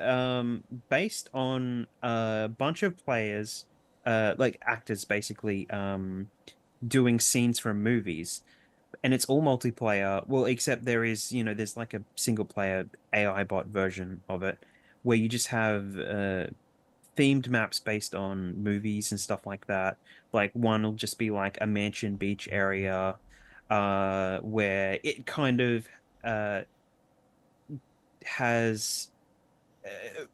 based on a bunch of players, like actors basically, doing scenes from movies. And it's all multiplayer. Well, except there's like a single player AI bot version of it where you just have themed maps based on movies and stuff like that. Like one will just be like a mansion beach area, where it kind of has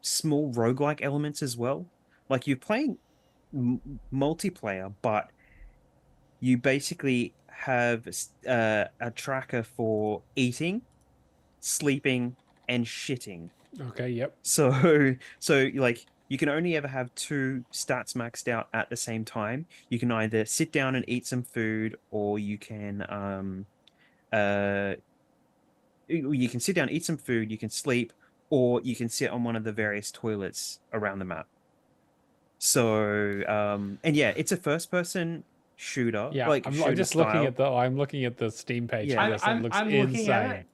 small roguelike elements as well. Like you're playing multiplayer, but you basically have a tracker for eating, sleeping, and shitting. Okay, yep. So like you can only ever have 2 stats maxed out at the same time. You can either sit down and eat some food, or you can sit down, eat some food, you can sleep, or you can sit on one of the various toilets around the map. So and yeah, it's a first person shooter. Yeah, like I'm shooter just style. looking at the Steam page Yeah. for this. It looks I'm looking at insane. it.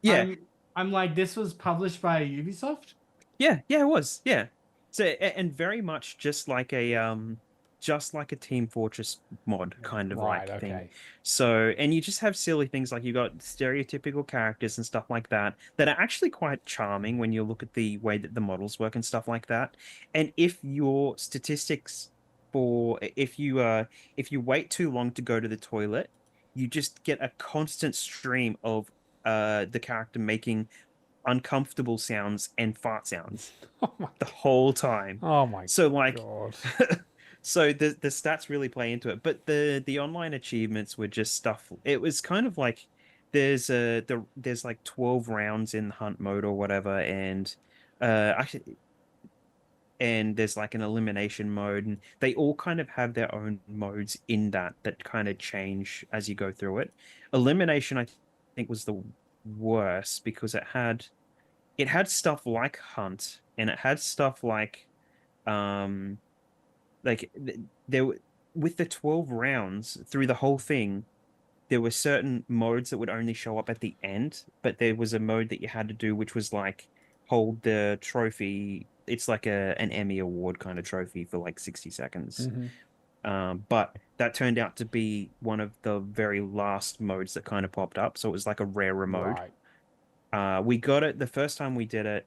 Yeah. I'm like, this was published by Ubisoft? Yeah, it was. Yeah. So and very much just like a Team Fortress mod kind of Right, like thing. okay. So and you just have silly things like you got stereotypical characters and stuff like that that are actually quite charming when you look at the way that the models work and stuff like that. And if your statistics for if you wait too long to go to the toilet, you just get a constant stream of the character making uncomfortable sounds and fart sounds Oh my the whole time. Oh my So like god. so the stats really play into it. But the online achievements were just stuff. It was kind of like there's like 12 rounds in hunt mode or whatever, and actually and there's like an elimination mode, and they all kind of have their own modes in that kind of change as you go through it. Elimination, I think, was the worst because it had stuff like hunt, and it had stuff um like there with the 12 rounds through the whole thing, there were certain modes that would only show up at the end, but there was a mode that you had to do which was like hold the trophy. It's like an Emmy award kind of trophy for like 60 seconds. Mm-hmm. But that turned out to be one of the very last modes that kind of popped up, so it was like a rarer mode. We got it the first time we did it.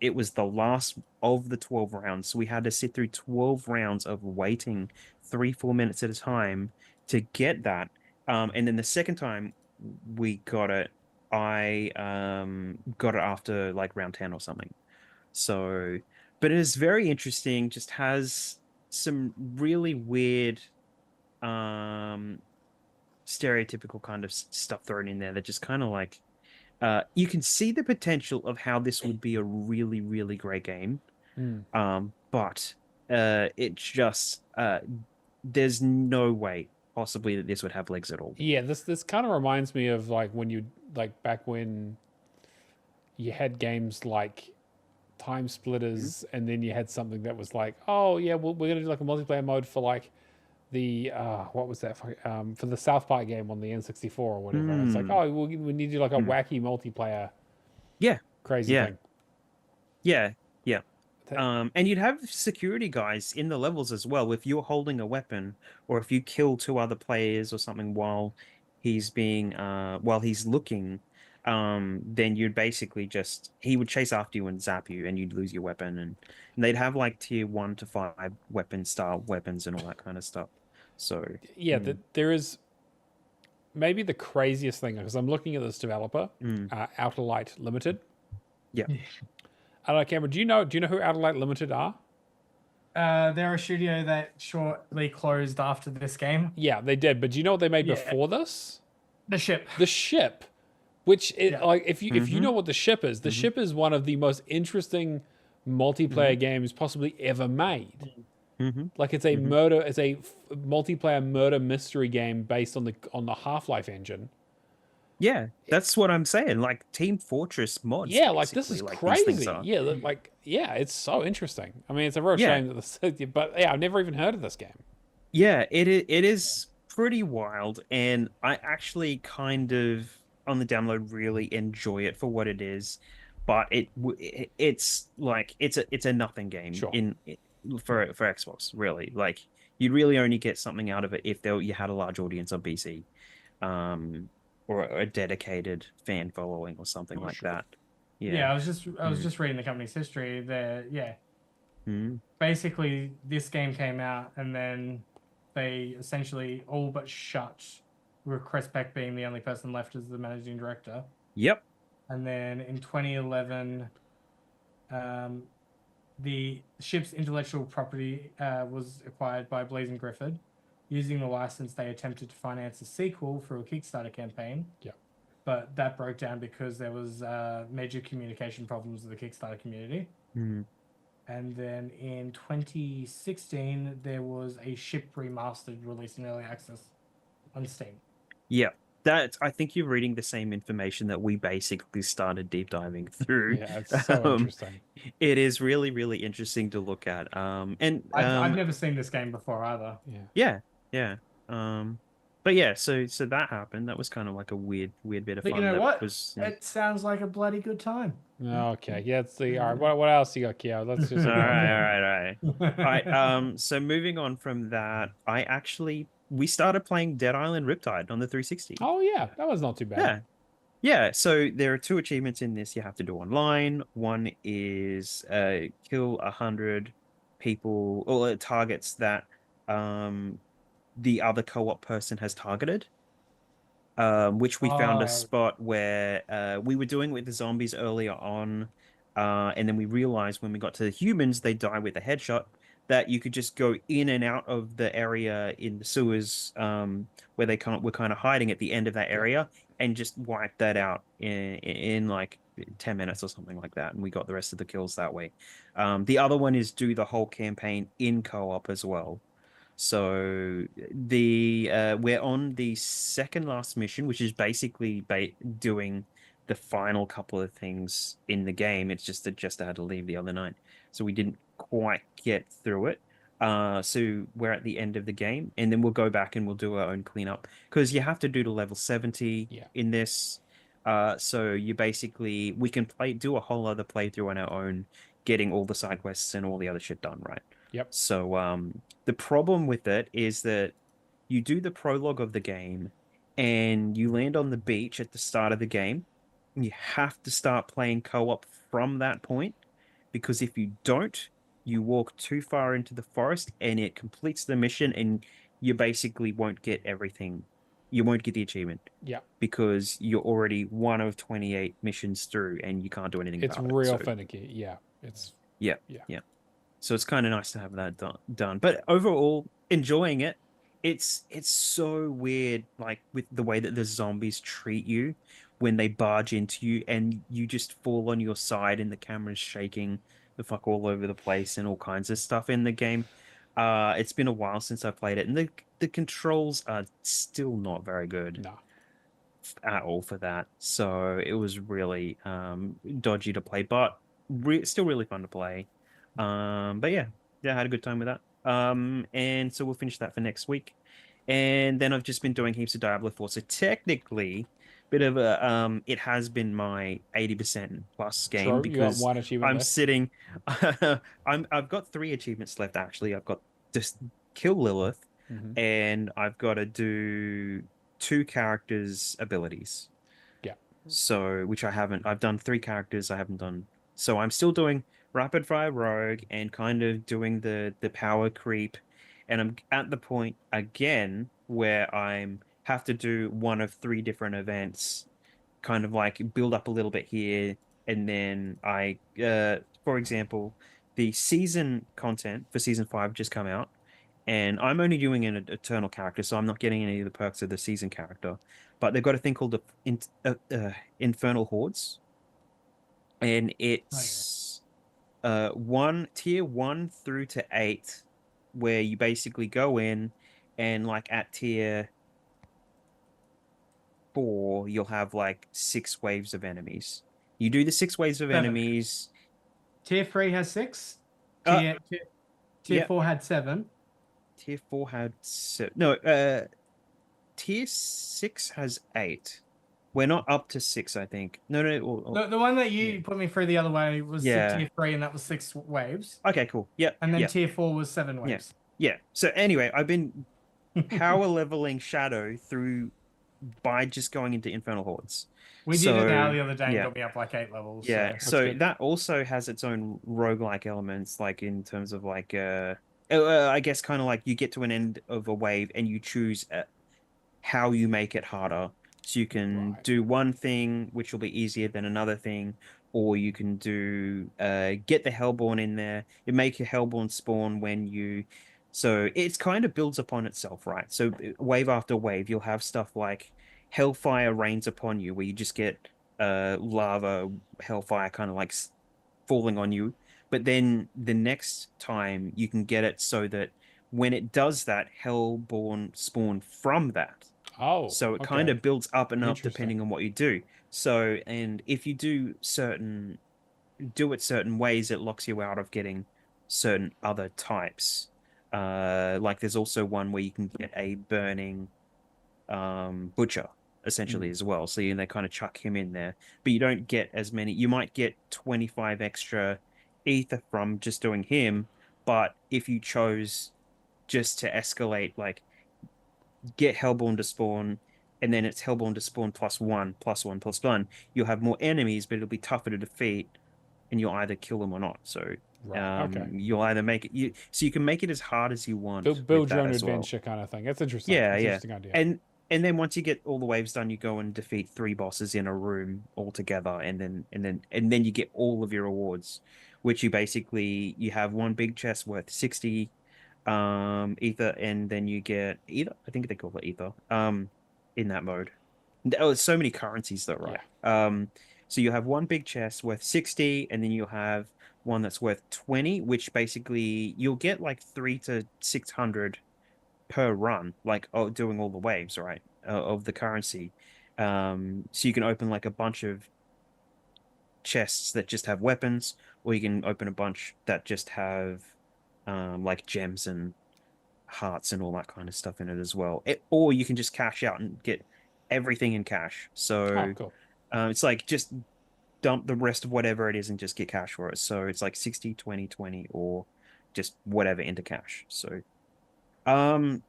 It was the last of the 12 rounds, so we had to sit through 12 rounds of waiting 3-4 minutes at a time to get that. And then the second time we got it, I got it after like round 10 or something. So, but it is very interesting, just has some really weird um stereotypical kind of stuff thrown in there that just kind of like you can see the potential of how this would be a really, really great game. But it just there's no way possibly that this would have legs at all. Yeah, this kind of reminds me of like when you like back when you had games like Time Splitters, and then you had something that was like, oh yeah, we're gonna do like a multiplayer mode for like the what was that for the South Park game on the N64 or whatever. And it's like, oh, we need to do like a wacky multiplayer, crazy thing. Yeah. And you'd have security guys in the levels as well. If you're holding a weapon, or if you kill two other players or something while he's looking, then you'd basically he would chase after you and zap you, and you'd lose your weapon. And they'd have like tier 1 to 5 weapon style weapons and all that kind of stuff. So yeah, there is maybe the craziest thing, because I'm looking at this developer, Outer Light Limited. Yeah. I don't know, Cameron, do you know who Outer Light Limited are? They're a studio that shortly closed after this game. Yeah, they did. But do you know what they made before this? The Ship. The Ship, which like if you know what the Ship is, the Ship is one of the most interesting multiplayer games possibly ever made. Like it's a multiplayer murder mystery game based on the Half-Life engine. Yeah, that's what I'm saying. Like Team Fortress mods. Yeah, like this is crazy. Yeah, it's so interesting. I mean, it's a real shame that but yeah, I've never even heard of this game. Yeah, it is pretty wild, and I actually kind of on the download really enjoy it for what it is. But it's like it's a nothing game for Xbox, really. Like you'd really only get something out of it if you had a large audience on PC. Or a dedicated fan following or something like that. Yeah, I was just reading the company's history. Basically, this game came out, and then they essentially all but shut, with Chris Beck being the only person left as the managing director. Yep. And then in 2011, the ship's intellectual property was acquired by Blazing Griffin. Using the license, they attempted to finance a sequel through a Kickstarter campaign. Yeah. But that broke down because there was major communication problems with the Kickstarter community. And then in 2016, there was a Ship Remastered released in early access on Steam. Yeah. I think you're reading the same information that we basically started deep diving through. Yeah, it's so interesting. It is really, really interesting to look at. And I've never seen this game before either. Yeah. But yeah, so that happened. That was kind of like a weird bit of But fun. you know That what? was It sounds like a bloody good time. Okay, yeah, let's see. All right, what else you got, Keo? Let's just all go. right, all right, all right. All right. So moving on from that, we started playing Dead Island Riptide on the 360. Oh yeah, that was not too bad. Yeah. Yeah, so there are two achievements in this you have to do online. One is kill 100 people or targets that the other co-op person has targeted. Which we found a Oh, spot where we were doing with the zombies earlier on, and then we realized when we got to the humans, they die with a headshot. That you could just go in and out of the area in the sewers, where were kind of hiding at the end of that area, and just wipe that out in like 10 minutes or something like that, and we got the rest of the kills that way. The other one is do the whole campaign in co-op as well. So we're on the second last mission, which is basically doing the final couple of things in the game. It's just that Jester had to leave the other night, so we didn't quite get through it. So we're at the end of the game, and then we'll go back and we'll do our own cleanup because you have to do to level 70 in this. So we can do a whole other playthrough on our own, getting all the side quests and all the other shit done, right? Yep. So the problem with it is that you do the prologue of the game and you land on the beach at the start of the game. And you have to start playing co-op from that point because if you don't, you walk too far into the forest and it completes the mission and you basically won't get everything. You won't get the achievement. Yeah. Because you're already one of 28 missions through and you can't do anything it's about it. It's real finicky. Yeah. Yeah. So it's kind of nice to have that done. But overall, enjoying it. It's so weird, like with the way that the zombies treat you when they barge into you and you just fall on your side and the camera's shaking the fuck all over the place and all kinds of stuff in the game. It's been a while since I played it, and the controls are still not very good. No. At all for that. So it was really dodgy to play, but still really fun to play. But yeah, I had a good time with that. And so we'll finish that for next week. And then I've just been doing heaps of Diablo 4. So technically, bit of a it has been my 80% plus game because you got one achievement I'm left. sitting I've got 3 achievements left actually. I've got just kill Lilith, and I've got to do 2 characters' abilities. Yeah. So I've done 3 characters I haven't done. So I'm still doing rapid fire rogue and kind of doing the power creep, and I'm at the point again where I'm have to do one of 3 different events, kind of like build up a little bit here, and then for example, the season content for season 5 just come out, and I'm only doing an eternal character, so I'm not getting any of the perks of the season character. But they've got a thing called the Infernal Hordes, and it's tier 1 through to 8, where you basically go in and like at tier 4 you'll have like 6 waves of enemies. You do the 6 waves of 7. enemies. Tier 3 has 6. Tier 4 had 7. Tier 4 had tier 6 has 8. We're not up to 6, I think. No. The one that you put me through the other way was tier 3, and that was 6 waves. Okay, cool. Yep. And then tier 4 was 7 waves. Yeah. So anyway, I've been power leveling Shadow through by just going into Infernal Hordes. We did it now the other day and got me up like 8 levels. Yeah. So that also has its own roguelike elements, like in terms of like I guess kind of like you get to an end of a wave and you choose how you make it harder. So you can do one thing which will be easier than another thing, or you can do get the Hellborn in there. You make your Hellborn spawn when you. So it's kind of builds upon itself, right? So wave after wave, you'll have stuff like Hellfire rains upon you, where you just get lava, Hellfire kind of like falling on you. But then the next time you can get it so that when it does that, Hellborn spawn from that. Oh, so it kind of builds up and up depending on what you do. So, and if you do it certain ways, it locks you out of getting certain other types. Like there's also one where you can get a burning butcher essentially as well. So they kind of chuck him in there, but you don't get as many. You might get 25 extra ether from just doing him, but if you chose just to escalate, like get Hellborn to spawn, and then it's Hellborn to spawn +1, +1, +1, you'll have more enemies, but it'll be tougher to defeat, and you'll either kill them or not. So you'll either make it so you can make it as hard as you want. Build your own adventure kind of thing. That's interesting. Yeah, Interesting idea. And then once you get all the waves done, you go and defeat 3 bosses in a room all together, and then you get all of your rewards, which you have one big chest worth 60 ether, and then you get ether. I think they call it ether. In that mode. Oh, there's so many currencies though, right? Yeah. So you have one big chest worth 60, and then you'll have one that's worth 20, which basically you'll get like 300 to 600 per run, like doing all the waves, right? Of the currency. So you can open like a bunch of chests that just have weapons, or you can open a bunch that just have like gems and hearts and all that kind of stuff in it as well. Or you can just cash out and get everything in cash. So cool. It's like just dump the rest of whatever it is and just get cash for it. So it's like 60, 20, 20, or just whatever into cash. So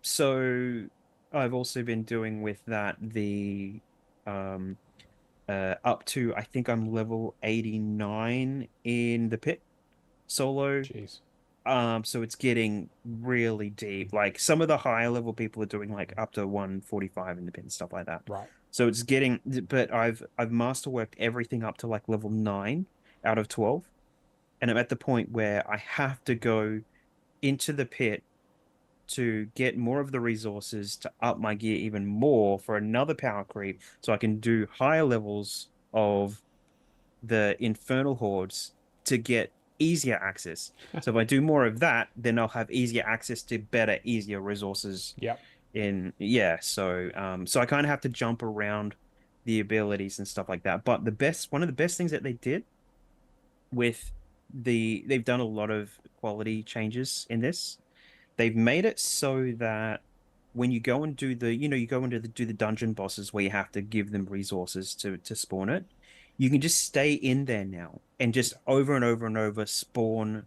so I've also been doing with that the up to, I think I'm level 89 in the pit solo. Jeez. So it's getting really deep. Like some of the higher level people are doing like up to 145 in the pit and stuff like that. Right. So it's getting, but I've masterworked everything up to like level 9 out of 12. And I'm at the point where I have to go into the pit to get more of the resources to up my gear even more for another power creep, so I can do higher levels of the infernal hordes to get easier access. So if I do more of that, then I'll have easier access to better, easier resources. Yep. So I kind of have to jump around the abilities and stuff like that. But one of the best things that they did with they've done a lot of quality changes in this. They've made it so that when you go and do do the dungeon bosses where you have to give them resources to spawn it, you can just stay in there now and just over and over and over spawn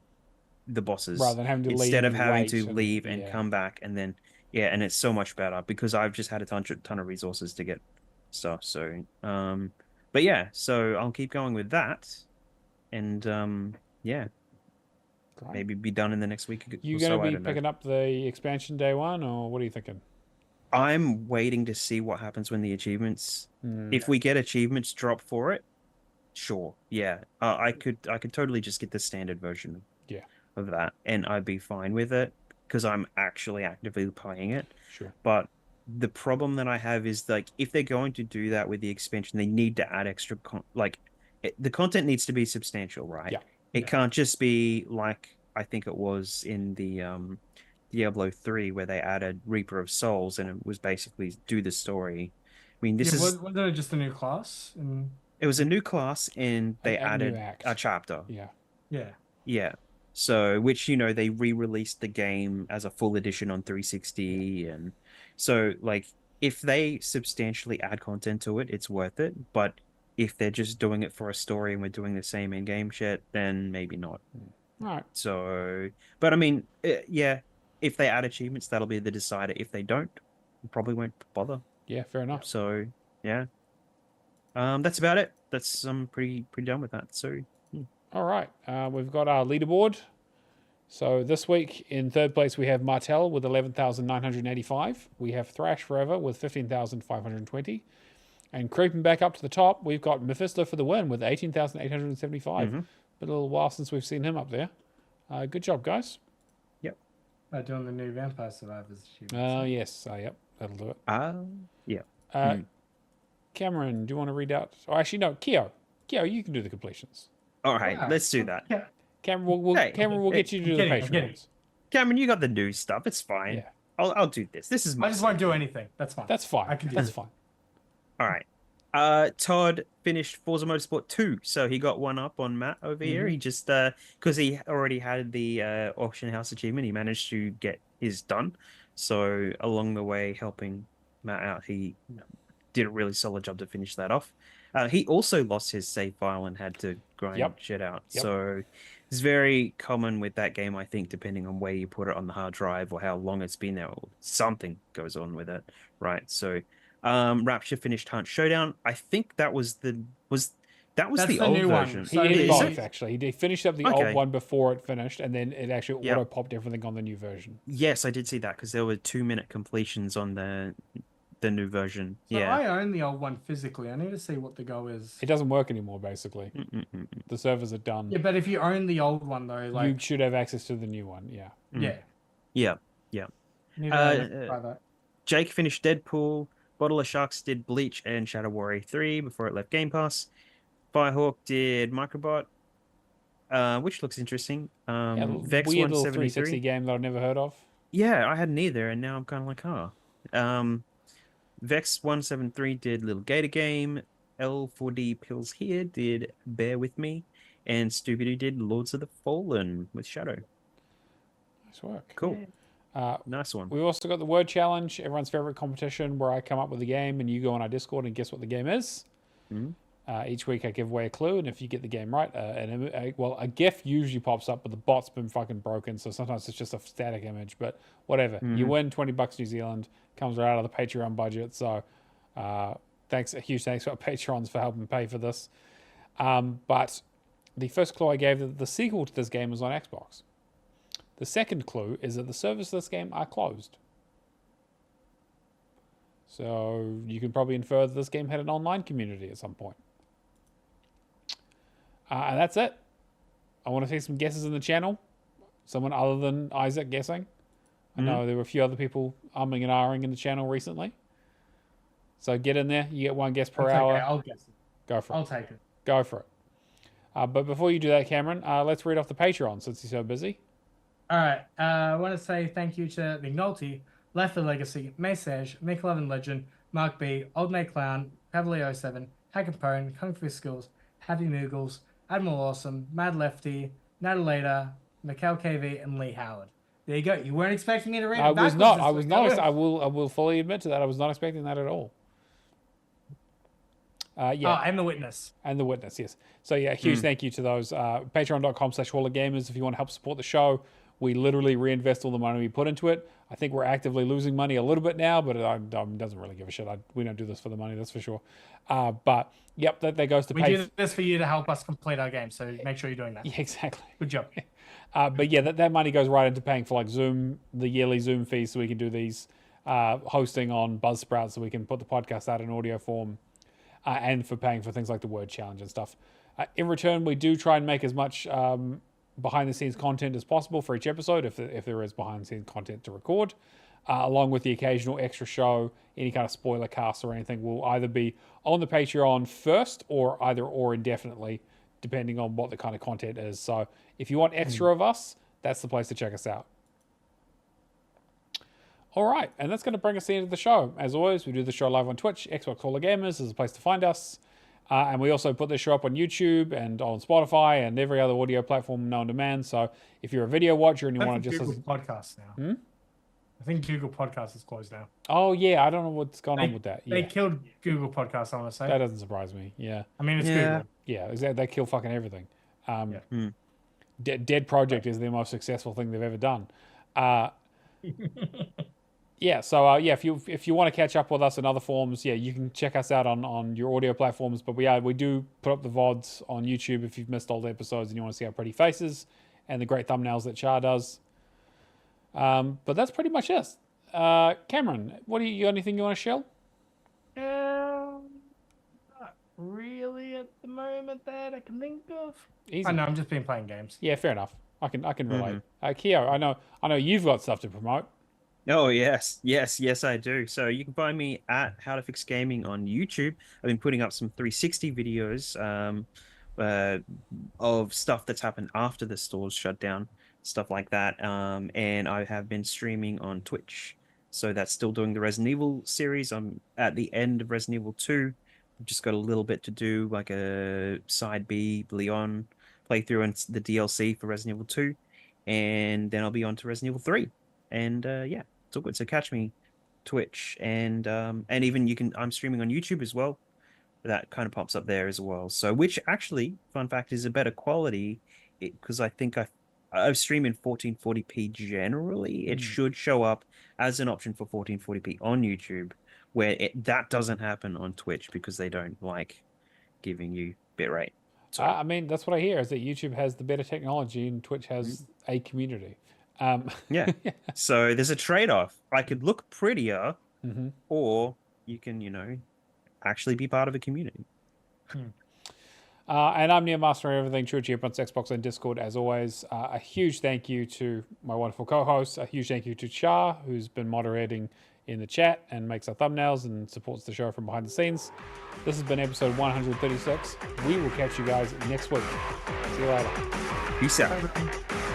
the bosses rather than having to instead of having to and leave and come back, and then and it's so much better because I've just had a ton of resources to get stuff. So but yeah, so I'll keep going with that, and Great. Maybe be done in the next week. You going to be picking up the expansion day one, or what are you thinking? I'm waiting to see what happens when the achievements. If we get achievements drop for it, sure, yeah, I could totally just get the standard version. Of that, and I'd be fine with it because I'm actually actively playing it. Sure. But the problem that I have is like if they're going to do that with the expansion, they need to add extra the content needs to be substantial, right? Yeah. It can't just be like I think it was in the Diablo 3 where they added Reaper of Souls and it was basically do the story. I mean, wasn't it just a new class? It was a new class and they added a chapter. Yeah. So, which, they re-released the game as a full edition on 360. And so, like, if they substantially add content to it, it's worth it. But if they're just doing it for a story and we're doing the same in-game shit, then maybe not. All right. So, but I mean, if they add achievements, that'll be the decider. If they don't, we probably won't bother. Yeah, fair enough. So, yeah. That's about it. I'm pretty done with that. So, all right. We've got our leaderboard. So this week in third place we have Martel with 11,985. We have Thrash Forever with 15,520. And creeping back up to the top, we've got Mephisto for the win with 18,875. Been a little while since we've seen him up there. Good job, guys. Yep. Doing the new Vampire Survivors achievement. Yes. Yep. That'll do it. Yeah. Cameron, do you want to read out? Oh, actually, no. Keo, you can do the completions. All right, let's do that. Yeah. Cameron will get you to do the Patreons. Cameron, you got the new stuff. It's fine. Yeah. I'll do this. This is my I just won't do anything. That's fine. That's fine. I can do That's it. fine. All right. Todd finished Forza Motorsport 2, so he got one up on Matt over here. He just because he already had the auction house achievement, he managed to get his done. So along the way, helping Matt out. He did a really solid job to finish that off. He also lost his save file and had to grind shit out. So it's very common with that game, I think, depending on where you put it on the hard drive or how long it's been there, or something goes on with it, right? So Rapture finished Hunt Showdown. I think that was the old version. So he did both, actually. He finished up the old one before it finished, and then it actually auto-popped everything on the new version. Yes, I did see that, because there were 2-minute completions on the new version. So I own the old one physically. I need to see what the go is. It doesn't work anymore, basically. The servers are done. Yeah, but if you own the old one, though, like... You should have access to the new one, Yeah. Try that. Jake finished Deadpool. Bottle of Sharks did Bleach and Shadow Warrior 3 before it left Game Pass. Firehawk did Microbot, which looks interesting. Vex weird 173 little 360 game that I've never heard of. Yeah, I hadn't either, and now I'm kind of like, Vex 173 did Little Gator Game. L4D Pills Here did Bear With Me, and Stupidoo did Lords of the Fallen with Shadow. Nice work. Cool. Nice one. We've also got the word challenge, everyone's favorite competition, where I come up with a game and you go on our Discord and guess what the game is. Each week I give away a clue, and if you get the game right, a GIF usually pops up, but the bot's been fucking broken, so sometimes it's just a static image, but whatever. You win $20 New Zealand, comes right out of the Patreon budget, so a huge thanks to our Patrons for helping pay for this. But the first clue I gave, that the sequel to this game is on Xbox. The second clue is that the servers of this game are closed. So you can probably infer that this game had an online community at some point. And that's it. I want to see some guesses in the channel. Someone other than Isaac guessing. I know there were a few other people umming and ahhing in the channel recently. So get in there. You get one guess per hour. I'll guess it. Go for it. I'll take it. Go for it. But before you do that, Cameron, let's read off the Patreon since you're so busy. All right. I want to say thank you to McNulty, Left the Legacy, Maysage, Mick11 Legend, Mark B, Old Nate Clown, Cavalier 07, Hackapone, Kung Fu Skills, Happy Moogles, Admiral Awesome, Mad Lefty, Natalator, Mikhail KV, and Lee Howard. There you go. You weren't expecting me to read it backwards. I was not. I will fully admit to that. I was not expecting that at all. And the Witness. And the Witness, yes. So yeah, huge thank you to those. Patreon.com/HallofGamers if you want to help support the show. We literally reinvest all the money we put into it. I think we're actively losing money a little bit now, but it doesn't really give a shit. We don't do this for the money, that's for sure. But yep, that goes to pay. We do this for you to help us complete our game, so make sure you're doing that. Yeah, exactly. Good job. But yeah, that money goes right into paying for like Zoom, the yearly Zoom fees, so we can do these hosting on Buzzsprout, so we can put the podcast out in audio form, and for paying for things like the word challenge and stuff. In return, we do try and make as much behind the scenes content as possible for each episode, if there is behind the scenes content to record, along with the occasional extra show. Any kind of spoiler cast or anything will either be on the Patreon first or indefinitely, depending on what the kind of content is. So if you want extra of us, that's the place to check us out. All right, and that's going to bring us to the end of the show. As always, we do the show live on Twitch. Xbox Hall of Gamers is a place to find us. And we also put this show up on YouTube and on Spotify and every other audio platform known to man. So if you're a video watcher and you want to just listen... Podcasts now. I think Google Podcasts is closed now. Oh, yeah. I don't know what's going on with that. They killed Google Podcasts, I want to say. That doesn't surprise me. Yeah. I mean, it's Google. Yeah, they kill fucking everything. Dead Project is the most successful thing they've ever done. Yeah, so if you want to catch up with us in other forms, you can check us out on your audio platforms. But we do put up the VODs on YouTube if you've missed all the episodes and you want to see our pretty faces and the great thumbnails that Char does. But that's pretty much it. Cameron, you got anything you want to share? Not really at the moment that I can think of. Easy. I know, I'm just been playing games. Yeah, fair enough. I can relate. Keo, I know you've got stuff to promote. Oh, yes, I do. So you can find me at How to Fix Gaming on YouTube. I've been putting up some 360 videos of stuff that's happened after the stores shut down, stuff like that. And I have been streaming on Twitch. So that's still doing the Resident Evil series. I'm at the end of Resident Evil 2. I've just got a little bit to do, like a side B, Leon playthrough and the DLC for Resident Evil 2. And then I'll be on to Resident Evil 3. And it's all good. So catch me Twitch, and even you can. I'm streaming on YouTube as well. That kind of pops up there as well. So, which actually, fun fact, is a better quality, because I think I stream in 1440p generally. It should show up as an option for 1440p on YouTube, where that doesn't happen on Twitch because they don't like giving you bitrate. So, I mean, that's what I hear, is that YouTube has the better technology and Twitch has a community. Yeah. So there's a trade-off. I could look prettier, or you can, actually be part of a community. And I'm Neomaster and everything True Achievements, Xbox and Discord, as always. A huge thank you to my wonderful co-hosts. A huge thank you to Char, who's been moderating in the chat and makes our thumbnails and supports the show from behind the scenes. This has been episode 136. We will catch you guys next week. See you later. Peace out.